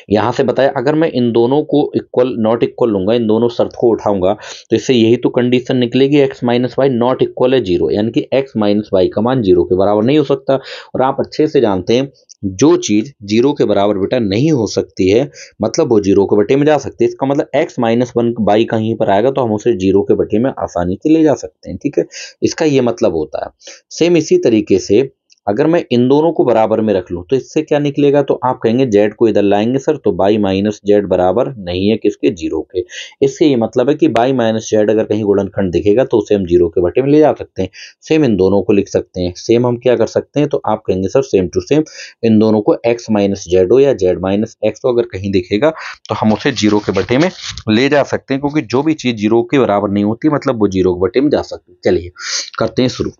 यहां से बताया अगर मैं इन दोनों को इक्वल नॉट इक्वल लूंगा, इन दोनों शर्त को उठाऊंगा, तो इससे यही तो कंडीशन निकलेगी x minus y not equal है 0, यानी कि x माइनस वाई का मान 0 के बराबर नहीं हो सकता। और आप अच्छे से जानते हैं जो चीज 0 के बराबर बेटा नहीं हो सकती है, मतलब वो 0 के बटे में जा सकती है। इसका मतलब x माइनस 1 बाई कहीं पर आएगा तो हम उसे 0 के बटे में आसानी से ले जा सकते हैं, ठीक है, इसका ये मतलब होता है। सेम इसी तरीके से अगर मैं इन दोनों को बराबर में रख लूं तो इससे क्या निकलेगा, तो आप कहेंगे z को इधर लाएंगे सर तो y माइनस जेड बराबर नहीं है किसके, 0 के। इससे ये मतलब है कि y माइनस जेड अगर कहीं गुणनखंड दिखेगा तो उसे हम 0 के बटे में ले जा सकते हैं। सेम इन दोनों को लिख सकते हैं, सेम हम क्या कर सकते हैं, तो आप कहेंगे सर सेम टू सेम इन दोनों को x माइनस जेड हो या z माइनस एक्स हो, अगर कहीं दिखेगा तो हम उसे 0 के बटे में ले जा सकते हैं, क्योंकि जो भी चीज 0 के बराबर नहीं होती मतलब वो 0 के बटे में जा सकती है। चलिए करते हैं शुरू।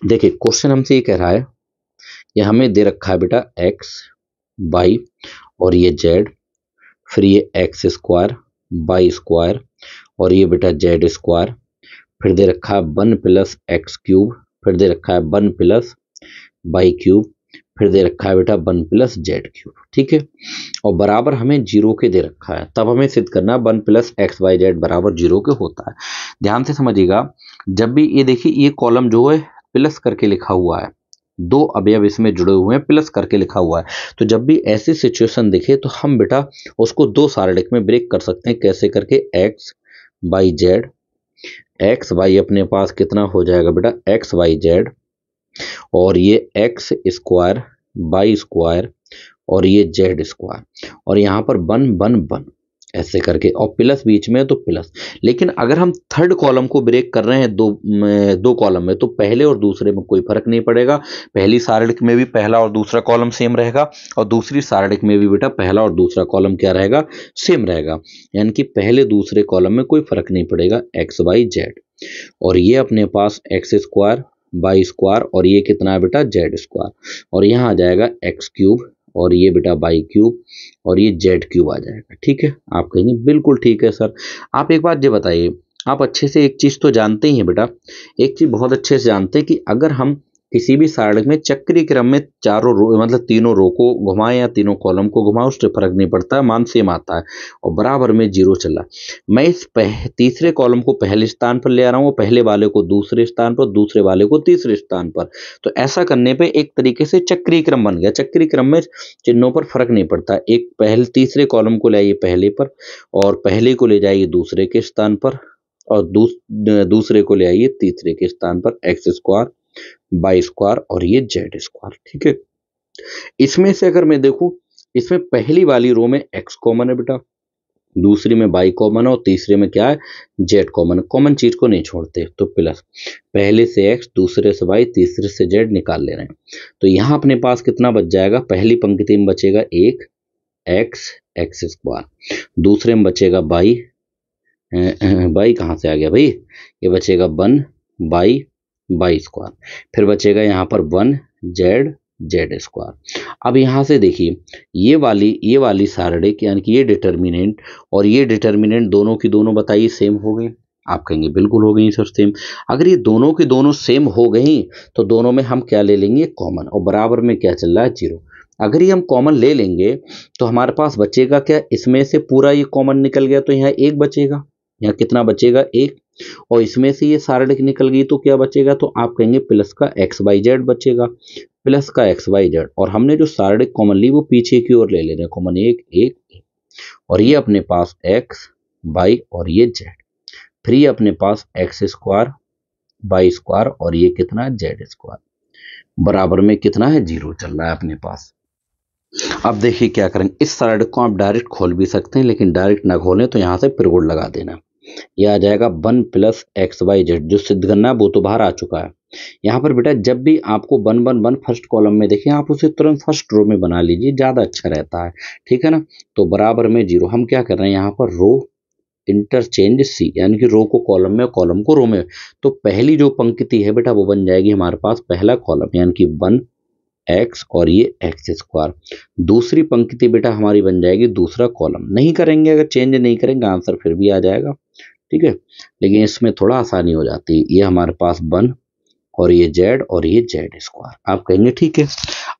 देखिए क्वेश्चन हमसे ये कह रहा है, ये हमें दे रखा है बेटा x, y और ये z, फिर ये x², y² और ये बेटा z², फिर दे रखा है 1 + x³, फिर दे रखा है 1 + y³, फिर दे रखा है बेटा 1 + z³, ठीक है, और बराबर हमें 0 के दे रखा है। तब हमें सिद्ध करना 1 + x, y, z बराबर 0 के होता है। ध्यान से समझिएगा, जब भी ये देखिए ये कॉलम जो है प्लस करके लिखा हुआ है, 2 अवयव इसमें जुड़े हुए हैं, प्लस करके लिखा हुआ है, तो जब भी ऐसी सिचुएशन दिखे तो हम बेटा उसको 2 सारडिक में ब्रेक कर सकते हैं। कैसे करके, x, y, z, x, y अपने पास कितना हो जाएगा बेटा x, y, z और ये x² y² और ये z² और यहाँ पर 1 1 1 ऐसे करके और प्लस बीच में तो प्लस। लेकिन अगर हम थर्ड कॉलम को ब्रेक कर रहे हैं दो कॉलम में, तो पहले और दूसरे में कोई फर्क नहीं पड़ेगा। पहली सारडिक में भी पहला और दूसरा कॉलम सेम रहेगा और दूसरी सारडिक में भी बेटा पहला और दूसरा कॉलम क्या रहेगा, सेम रहेगा, यानी कि पहले दूसरे कॉलम में कोई फर्क नहीं पड़ेगा x, y, z। और ये अपने पास x² y² और ये कितना है बेटा z² और यहाँ आ जाएगा x³ और ये बेटा y³ और ये z³ आ जाएगा, ठीक है। आप कहेंगे बिल्कुल ठीक है सर। आप एक बात ये बताइए, आप अच्छे से एक चीज तो जानते ही हैं बेटा, एक चीज बहुत अच्छे से जानते हैं कि अगर हम किसी भी सारणी में चक्रीय क्रम में चारों रो मतलब तीनों रो को घुमाएं या तीनों कॉलम को घुमाओ, उससे फर्क नहीं पड़ता है, मान सेम आता है और बराबर में 0 चला। मैं इस तीसरे कॉलम को पहले स्थान पर ले आ रहा हूँ, पहले वाले को दूसरे स्थान पर, दूसरे वाले को तीसरे स्थान पर। तो ऐसा करने पे एक तरीके से चक्रीय क्रम बन गया। चक्रीय क्रम में चिन्हों पर फर्क नहीं पड़ता, एक पहले तीसरे कॉलम को ले आइए पहले पर और पहले को ले जाइए दूसरे के स्थान पर और दूसरे को ले आइए तीसरे के स्थान पर, एक्स स्क्वायर बाई स्क्वायर और ये जेड स्क्वायर। ठीक है, इसमें से अगर मैं देखूं, इसमें पहली वाली रो में एक्स कॉमन है बेटा, दूसरी में बाई कॉमन है और तीसरे में क्या है, जेड कॉमन है। कॉमन चीज को नहीं छोड़ते, तो प्लस पहले से एक्स, दूसरे से बाई, तीसरे से जेड निकाल ले रहे हैं। तो यहां अपने पास कितना बच जाएगा, पहली पंक्ति में बचेगा एक एक्स एक्स स्क्वायर, दूसरे में बचेगा बाई, बाई कहाँ से आ गया भाई, ये बचेगा 1 बाई बाई स्क्वायर, फिर बचेगा यहाँ पर 1 जेड जेड स्क्वायर। अब यहाँ से देखिए ये वाली सारणी यानी कि ये डिटर्मिनेंट और ये डिटर्मिनेंट दोनों की दोनों बताइए सेम हो गई। आप कहेंगे बिल्कुल हो गई सर सेम। अगर ये दोनों की दोनों सेम हो गई तो दोनों में हम क्या ले लेंगे, कॉमन, और बराबर में क्या चल रहा है, 0। अगर ये हम कॉमन ले लेंगे तो हमारे पास बचेगा क्या, इसमें से पूरा ये कॉमन निकल गया तो यहाँ एक बचेगा, यहाँ कितना बचेगा, एक, और इसमें से ये सारणी निकल गई तो क्या बचेगा, तो आप कहेंगे प्लस का एक्स वाई जेड बचेगा, प्लस का एक्स वाई जेड। और हमने जो सारणी कॉमन ली वो पीछे की ओर ले रहे हैं, कॉमन एक एक, और ये अपने पास एक्स बाई और ये जेड, फिर ये अपने पास एक्स स्क्वायर बाई स्क्वायर और ये कितना, जेड स्क्वायर, बराबर में कितना है, 0 चल रहा है अपने पास। अब देखिए क्या करेंगे, इस सारणी को आप डायरेक्ट खोल भी सकते हैं, लेकिन डायरेक्ट ना खोलें तो यहाँ से पिरगुड़ लगा देना। यह आ जाएगा 1 प्लस एक्स वाई जेड, जो सिद्ध करना है वो तो बाहर आ चुका है। यहाँ पर बेटा जब भी आपको 1 1 1 फर्स्ट कॉलम में देखें, आप उसे तुरंत फर्स्ट रो में बना लीजिए, ज़्यादा अच्छा रहता है। ठीक है ना, तो बराबर में 0। हम क्या कर रहे हैं यहाँ पर, रो इंटरचेंज सी, यानी कि रो को कॉलम में, कॉलम को रो में। तो पहली जो पंक्ति है बेटा वो बन जाएगी हमारे पास पहला कॉलम, यानी कि 1 एक्स और ये एक्स स्क्वायर। दूसरी पंक्ति बेटा हमारी बन जाएगी दूसरा कॉलम। नहीं करेंगे, अगर चेंज नहीं करेंगे आंसर फिर भी आ जाएगा। ठीक है, लेकिन इसमें थोड़ा आसानी हो जाती है। ये हमारे पास 1 और ये जेड और ये जेड स्क्वायर। आप कहेंगे ठीक है।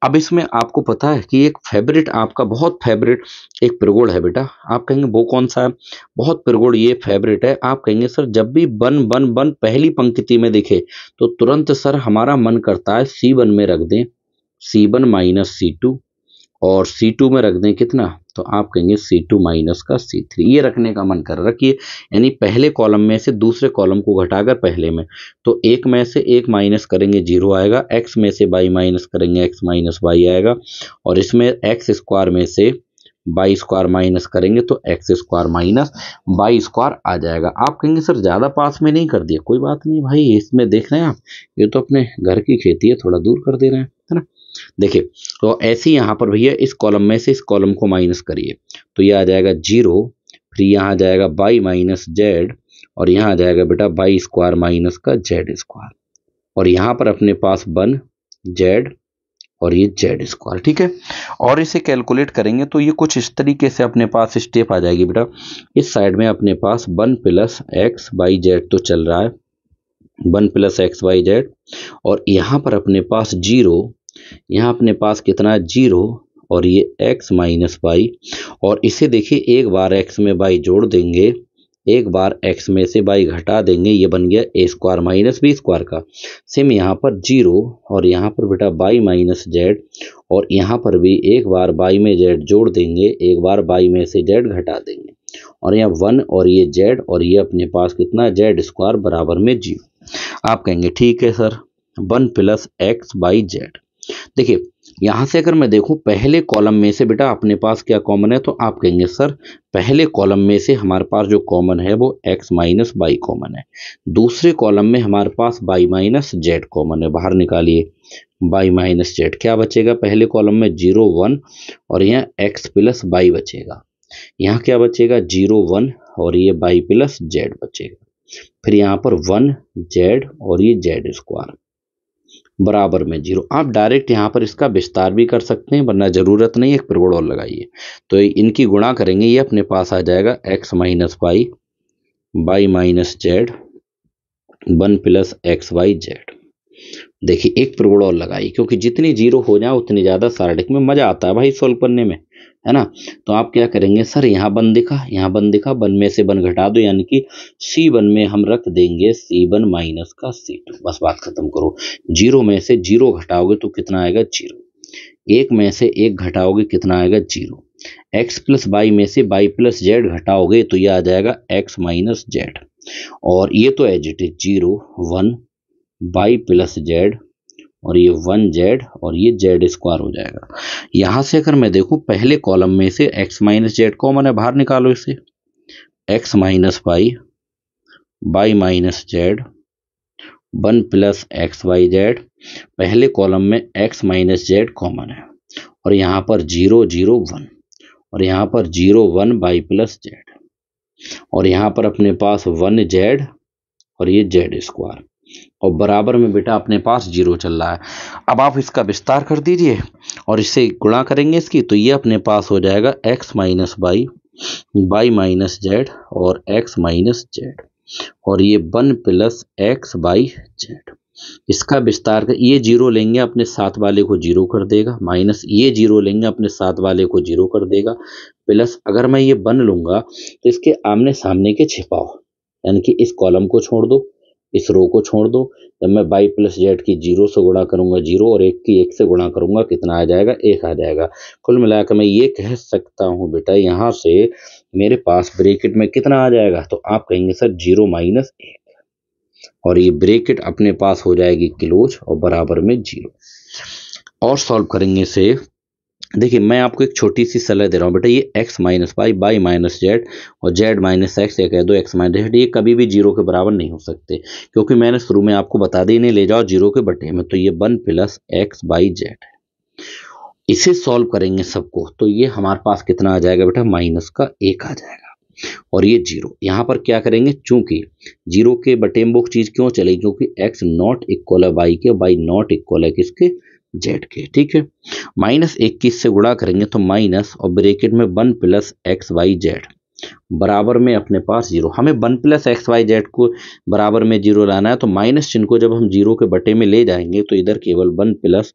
अब इसमें आपको पता है कि एक फेवरेट, आपका बहुत फेवरेट एक प्रगुण है बेटा। आप कहेंगे वो कौन सा है, बहुत प्रगुण ये फेवरेट है। आप कहेंगे सर जब भी 1 1 1 पहली पंक्ति में दिखे तो तुरंत सर हमारा मन करता है C1 में रख दें C1 माइनस C2 और C2 में रख दें कितना, तो आप कहेंगे C2 माइनस का C3। ये रखने का मन कर रखिए, यानी पहले कॉलम में से दूसरे कॉलम को घटाकर पहले में, तो एक में से एक माइनस करेंगे 0 आएगा, x में से y माइनस करेंगे x माइनस y आएगा, और इसमें एक्स स्क्वायर में से बाई स्क्वायर माइनस करेंगे तो एक्स स्क्वायर माइनस बाई स्क्वायर आ जाएगा। आप कहेंगे सर ज़्यादा पास में नहीं कर दिया, कोई बात नहीं भाई, इसमें देख रहे हैं आप, ये तो अपने घर की खेती है, थोड़ा दूर कर दे रहे हैं, है ना। देखिए तो ऐसे ही यहाँ पर भैया इस कॉलम में से इस कॉलम को माइनस करिए तो ये आ जाएगा 0, फिर यहाँ आ जाएगा बाई माइनस जेड और यहाँ आ जाएगा बेटा बाई स्क्वायर माइनस का जेड स्क्वायर, और यहाँ पर अपने पास 1 जेड और ये जेड स्क्वायर। ठीक है, और इसे कैलकुलेट करेंगे तो ये कुछ इस तरीके से अपने पास स्टेप आ जाएगी बेटा। इस साइड में अपने पास 1 प्लस एक्स बाई जेड तो चल रहा है, 1 प्लस एक्स बाई जेड, और यहाँ पर अपने पास 0, यहाँ अपने पास कितना है 0 और ये x माइनस वाई, और इसे देखिए एक बार x में y जोड़ देंगे, एक बार x में से y घटा देंगे, ये बन गया a square minus B square का। सेम यहाँ पर 0 और यहाँ पर बेटा y माइनस जेड, और यहाँ पर भी एक बार y में z जोड़ देंगे, एक बार y में से z घटा देंगे, और यहाँ 1 और ये z और ये अपने पास कितना जेड स्क्वायर बराबर में 0। आप कहेंगे ठीक है sir 1 plus x by Z. देखिए यहाँ से अगर मैं देखूं पहले कॉलम में से बेटा अपने पास क्या कॉमन है, तो आप कहेंगे सर पहले कॉलम में से हमारे पास जो कॉमन है वो x माइनस बाई कॉमन है, दूसरे कॉलम में हमारे पास y माइनस जेड कॉमन है, बाहर निकालिए y माइनस जेड, क्या बचेगा पहले कॉलम में 0 1 और यहाँ x प्लस बाई बचेगा, यहाँ क्या बचेगा 0 1 और ये y प्लस जेड बचेगा, फिर यहाँ पर 1 जेड और ये जेड स्क्वायर बराबर में 0। आप डायरेक्ट यहाँ पर इसका विस्तार भी कर सकते हैं, वरना जरूरत नहीं, एक प्रगुण और लगाइए तो इनकी गुणा करेंगे, ये अपने पास आ जाएगा x minus y by minus z 1 plus x y z, देखिए एक प्रगुण और लगाई, क्योंकि जितनी जीरो हो जाए उतनी ज़्यादा शार्डिक में मज़ा आता है भाई सॉल्व करने में, है ना। तो आप क्या करेंगे सर, यहाँ वन दिखा, यहाँ वन दिखा, वन में से वन घटा दो, यानी कि C1 में हम रख देंगे C1 माइनस का C2, बस बात खत्म करो। जीरो में से जीरो घटाओगे तो कितना आएगा, जीरो। एक में से एक घटाओगे कितना आएगा, जीरो। एक्स प्लस वाई में से वाई प्लस जेड घटाओगे तो ये आ जाएगा एक्स माइनस जेड, और ये तो as it is zero, one y plus z, और ये वन जेड, और ये जेड स्क्वायर हो जाएगा। यहां से अगर मैं देखूं पहले कॉलम में से एक्स माइनस जेड कॉमन है, बाहर निकालो इसे, x minus y, y minus z, one plus x y z. पहले कॉलम में एक्स माइनस जेड कॉमन है, और यहाँ पर जीरो जीरो वन, और यहाँ पर zero one y plus z, और यहाँ पर अपने पास वन जेड, और ये जेड स्क्वायर, और बराबर में बेटा अपने पास जीरो चल रहा है। अब आप इसका विस्तार कर दीजिए और इससे गुणा करेंगे इसकी, तो ये अपने पास हो जाएगा x minus y, y minus z, और एक्स माइनस जेड, और ये one plus x y z. इसका विस्तार कर, ये जीरो लेंगे अपने साथ वाले को जीरो कर देगा, माइनस ये जीरो लेंगे अपने साथ वाले को जीरो कर देगा, प्लस अगर मैं ये वन लूंगा तो इसके आमने सामने के छिपाओ, यानी कि इस कॉलम को छोड़ दो, इस रो को छोड़ दो। जब मैं वाई प्लस जेड की जीरो से गुणा करूंगा जीरो, और एक की एक से गुणा करूंगा कितना आ जाएगा, एक आ जाएगा। कुल मिलाकर मैं ये कह सकता हूं बेटा यहाँ से मेरे पास ब्रैकेट में कितना आ जाएगा, तो आप कहेंगे सर जीरो माइनस एक, और ये ब्रैकेट अपने पास हो जाएगी क्लोज और बराबर में जीरो। और सॉल्व करेंगे इसे। देखिए मैं आपको एक छोटी सी सलाह दे रहा हूँ बेटा, ये x minus y, y minus z, और जेड माइनस एक्स, या कह दो x माइनस जेड, ये कभी भी जीरो के बराबर नहीं हो सकते, क्योंकि मैंने शुरू में आपको बता दी, इन्हें ले जाओ जीरो के बटे में, तो ये one plus x by Z है। इसे सॉल्व करेंगे सबको, तो ये हमारे पास कितना आ जाएगा बेटा, माइनस का एक आ जाएगा, और ये जीरो। यहाँ पर क्या करेंगे, चूंकि जीरो के बटे में वो चीज क्यों चलेगी, क्योंकि x नॉट इक्वल है वाई के, वाई नॉट इक्वल है किसके, जेड के, ठीक है। माइनस 21 से गुणा करेंगे तो माइनस, और ब्रैकेट में one plus x y z, बराबर में अपने पास जीरो। हमें one plus x y z को बराबर में जीरो लाना है, तो माइनस चिन्ह को जब हम जीरो के बटे में ले जाएंगे तो इधर केवल one plus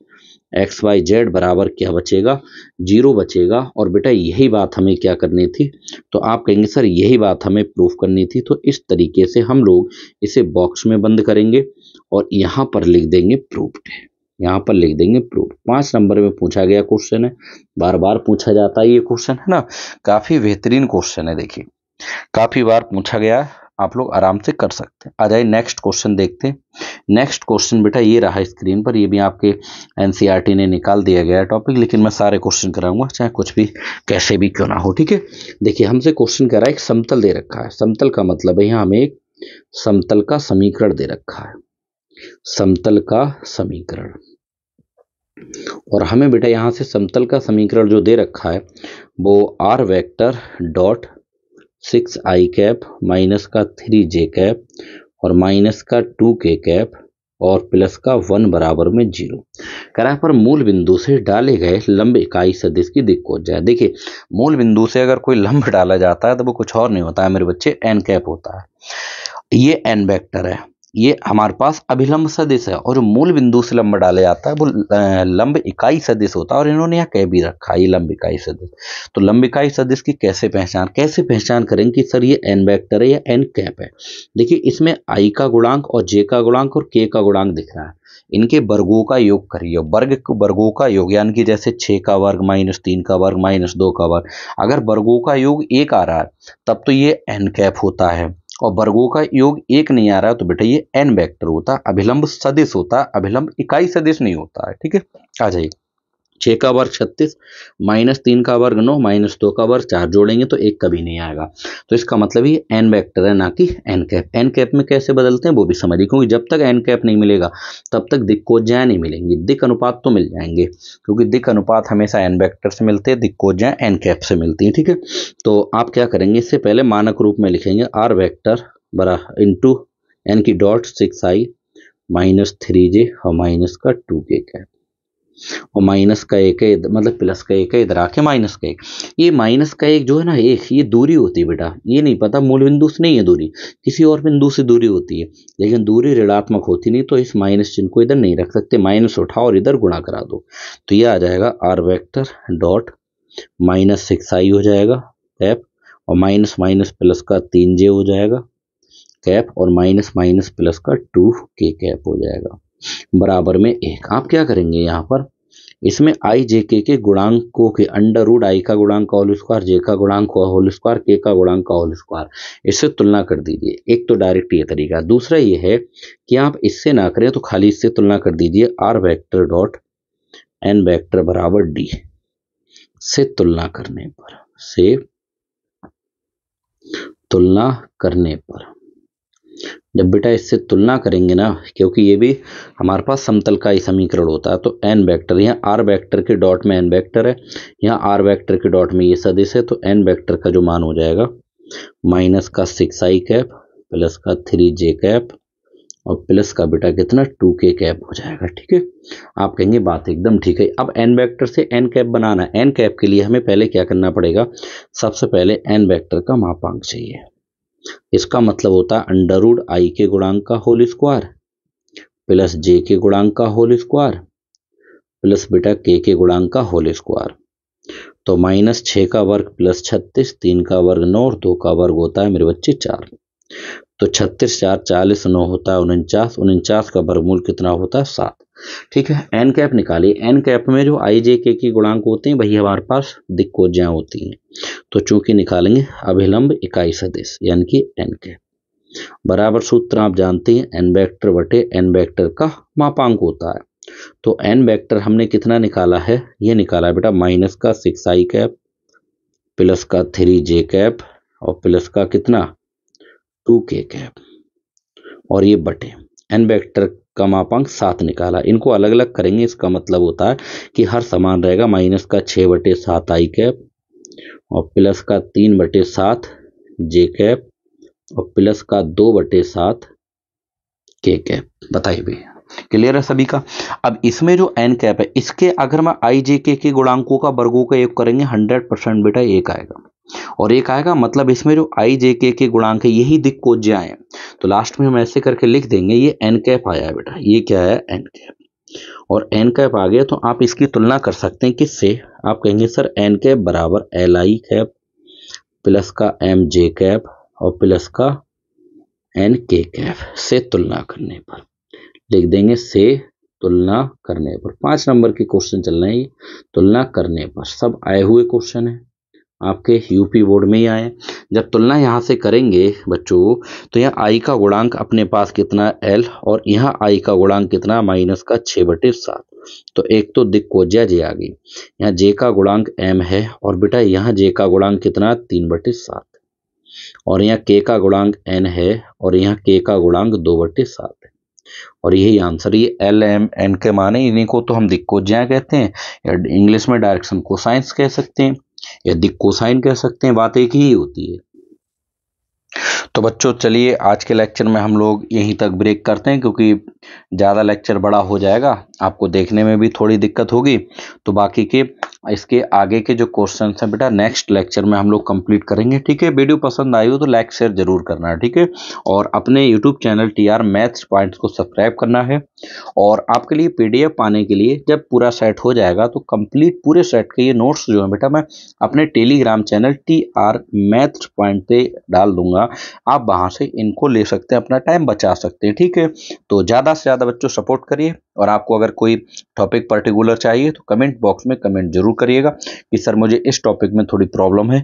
x y z बराबर क्या बचेगा, जीरो बचेगा। और बेटा यही बात हमें क्या करनी थी, तो आप कहेंगे सर यही बात हमें प्रूफ करनी थी। तो इस तरीके से हम लोग इसे बॉक्स में बंद करेंगे और यहाँ पर लिख देंगे प्रूफ्ड, यहाँ पर लिख देंगे प्रूफ। 5 नंबर में पूछा गया क्वेश्चन है, बार बार पूछा जाता है ये क्वेश्चन, है ना, काफी बेहतरीन क्वेश्चन है। देखिए काफी बार पूछा गया है, आप लोग आराम से कर सकते हैं। आ जाइए नेक्स्ट क्वेश्चन देखते हैं। नेक्स्ट क्वेश्चन बेटा ये रहा स्क्रीन पर, ये भी आपके एनसीईआरटी ने निकाल दिया गया है टॉपिक, लेकिन मैं सारे क्वेश्चन कराऊंगा चाहे कुछ भी कैसे भी क्यों ना हो, ठीक है। देखिए हमसे क्वेश्चन कह रहा है, एक समतल दे रखा है, समतल का मतलब है यहाँ हमें एक समतल का समीकरण दे रखा है, समतल का समीकरण। और हमें बेटा यहाँ से समतल का समीकरण जो दे रखा है वो r vector dot 6i cap minus का 3j कैप और माइनस का 2k कैप और प्लस का 1 बराबर में 0 करा पर मूल बिंदु से डाले गए लंब इकाई सदिश की दिक् को जाए। देखिए मूल बिंदु से अगर कोई लंब डाला जाता है तो वो कुछ और नहीं होता है मेरे बच्चे, एन कैप होता है। ये एन वेक्टर है, ये हमारे पास अभिलंब सदिश है, और मूल बिंदु से लंब डाला जाता है वो लंब इकाई सदिश होता है। और इन्होंने यहाँ कह भी रखा है ये लंब इकाई सदिश। तो लंब इकाई सदिश की कैसे पहचान करेंगे कि सर ये एन वेक्टर है या एन कैप है। देखिए इसमें आई का गुणांक और जे का गुणांक और के का गुणांक दिख रहा है, इनके वर्गों का योग करिए, वर्गों का योग यानी कि जैसे 6 का वर्ग माइनस 3 का वर्ग माइनस 2 का वर्ग, अगर वर्गों का योग 1 आ रहा है तब तो ये एन कैप होता है, और वर्गों का योग 1 नहीं आ रहा है तो बेटा ये एन वेक्टर होता है, अभिलंब सदिश होता है, अभिलंब इकाई सदिश नहीं होता है, ठीक है। आ जाइए 6 का वर्ग 36 माइनस 3 का वर्ग 9 माइनस 2 का वर्ग 4 जोड़ेंगे तो 1 कभी नहीं आएगा। तो इसका मतलब ये एन वेक्टर है ना कि एन कैप। एन कैप में कैसे बदलते हैं वो भी समझिए, क्योंकि जब तक एन कैप नहीं मिलेगा तब तक दिक्कोज्याएं नहीं मिलेंगी, दिक् अनुपात तो मिल जाएंगे, क्योंकि दिक् अनुपात हमेशा एन वेक्टर से मिलते हैं, दिक्कोज्याएं एन कैप से मिलती है, ठीक है। तो आप क्या करेंगे, इससे पहले मानक रूप में लिखेंगे आर वेक्टर बरा इंटू एन की डॉट 6i माइनस 3j और माइनस का 2k कैप। और माइनस का एक है मतलब प्लस का एक है, इधर आके माइनस का एक। ये माइनस का एक जो है ना एक, ये दूरी होती है बेटा, ये नहीं पता मूल बिंदु से नहीं है दूरी, किसी और बिंदु से दूरी होती है, लेकिन दूरी ऋणात्मक होती नहीं, तो इस माइनस चिन्ह को इधर नहीं रख सकते, माइनस उठाओ और इधर गुणा करा दो, तो ये आ जाएगा आर वेक्टर डॉट -6i हो जाएगा कैप, और माइनस माइनस प्लस का 3j हो जाएगा कैप, और माइनस माइनस प्लस का 2k कैप हो जाएगा बराबर में 1। आप क्या करेंगे यहाँ पर, इसमें आई जे के गुणांकों के अंडर रूट आई का गुणांक का होल स्क्वायर, जे का गुणांक का होल स्क्वायर, के का गुणांक का होल स्क्वायर, इससे तुलना कर दीजिए। एक तो डायरेक्ट ये तरीका, दूसरा ये है कि आप इससे ना करें तो खाली इससे तुलना कर दीजिए, r vector dot n vector बराबर डी से तुलना करने पर जब बेटा इससे तुलना करेंगे ना, क्योंकि ये भी हमारे पास समतल का ही समीकरण होता है, तो एन वेक्टर, यहाँ आर वेक्टर के डॉट में एन वेक्टर है, यहाँ आर वेक्टर के डॉट में ये सदिश है, तो एन वेक्टर का जो मान हो जाएगा माइनस का 6i कैप प्लस का 3j कैप और प्लस का बेटा कितना 2k कैप हो जाएगा। ठीक है, आप कहेंगे बात एकदम ठीक है। अब एन वेक्टर से एन कैप बनाना है, एन कैप के लिए हमें पहले क्या करना पड़ेगा, सबसे पहले एन वेक्टर का मापांक चाहिए। इसका मतलब होता है अंडर रूट आई के गुणांक का होल स्क्वायर प्लस जे के गुणांक का होल स्क्वायर प्लस बेटा के गुणांक का होल स्क्वायर। तो -6 का वर्ग प्लस 36, 3 का वर्ग 9 और 2 का वर्ग होता है मेरे बच्चे 4। तो 36 4 40, 9 होता है 49, 49 का वर्गमूल कितना होता है 7। ठीक है, एन कैप निकालिए। एन कैप में जो आई जे के की गुणांक होते हैं वही हमारे पास दिक्कोज्यां होती हैं, तो चूंकि निकालेंगे अभिलंब इकाई सदिश यानी कि एन कैप बराबर, सूत्र आप जानते हैं एन वेक्टर बटे एन वेक्टर का मापांक होता है। तो एन वेक्टर हमने कितना निकाला है, ये निकाला है बेटा माइनस का 6i कैप प्लस का 3j कैप और प्लस का कितना 2k कैप, और ये बटे एन वेक्टर का मापांक 7 निकाला। इनको अलग अलग करेंगे, इसका मतलब होता है कि हर समान रहेगा, माइनस का 6/7i कैप और प्लस का 3/7 जे कैप और प्लस का 2/7 के कैप। बताइए भैया, क्लियर है सभी का। अब इसमें जो एन कैप है, इसके अगर मैं आई जे के गुणांकों का वर्गों का योग करेंगे 100% बेटा एक आएगा, और एक आएगा मतलब इसमें जो आई जे के गुणांक है यही दिक्कोज्या है, तो लास्ट में हम ऐसे करके लिख देंगे ये एन कैप आया है बेटा, ये क्या है एन कैप, और एन कैप आ गया तो आप इसकी तुलना कर सकते हैं किससे, आप कहेंगे सर एन कैप बराबर एल आई कैप प्लस का एम जे कैप और प्लस का एन के कैप से तुलना करने पर, लिख देंगे से तुलना करने पर। 5 नंबर के क्वेश्चन चल रहे हैं, तुलना करने पर सब आए हुए क्वेश्चन है आपके यूपी बोर्ड में ही आए। जब तुलना यहाँ से करेंगे बच्चों, तो यहाँ आई का गुणांक अपने पास कितना एल और यहाँ आई का गुणांक कितना माइनस का 6/7, तो एक तो दिक्कोज्या जे आ गई, यहाँ जे का गुणांक एम है और बेटा यहाँ जे का गुणांक कितना 3/7 और यहाँ के का गुणांक एन है और यहाँ के का गुणांक 2/7 है, और यही आंसर, ये एल एम एन के माने इन्हीं को तो हम दिक्कोज्या कहते हैं, या इंग्लिश में डायरेक्शन कोसाइंस कह सकते हैं या दिक्कोसाइन कह सकते हैं, बात एक ही होती है। तो बच्चों चलिए आज के लेक्चर में हम लोग यहीं तक ब्रेक करते हैं, क्योंकि ज़्यादा लेक्चर बड़ा हो जाएगा, आपको देखने में भी थोड़ी दिक्कत होगी, तो बाकी के इसके आगे के जो क्वेश्चन हैं बेटा नेक्स्ट लेक्चर में हम लोग कंप्लीट करेंगे। ठीक है, वीडियो पसंद आई हो तो लाइक शेयर जरूर करना है। ठीक है, और अपने YouTube channel TR maths points को सब्सक्राइब करना है, और आपके लिए PDF पाने के लिए जब पूरा सेट हो जाएगा तो कंप्लीट पूरे सेट के ये नोट्स जो है बेटा मैं अपने Telegram channel TR maths point पे डाल दूंगा, आप वहां से इनको ले सकते हैं, अपना टाइम बचा सकते हैं। ठीक है, तो ज़्यादा से ज़्यादा बच्चों सपोर्ट करिए, और आपको अगर कोई टॉपिक पर्टिकुलर चाहिए तो कमेंट बॉक्स में कमेंट जरूर करिएगा कि सर मुझे इस टॉपिक में थोड़ी प्रॉब्लम है,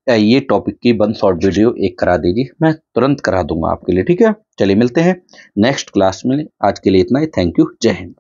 या ये टॉपिक की 1 शॉर्ट वीडियो एक करा दीजिए, मैं तुरंत करा दूंगा आपके लिए। ठीक है, चलिए मिलते हैं नेक्स्ट क्लास में, आज के लिए इतना ही। थैंक यू, जय हिंद।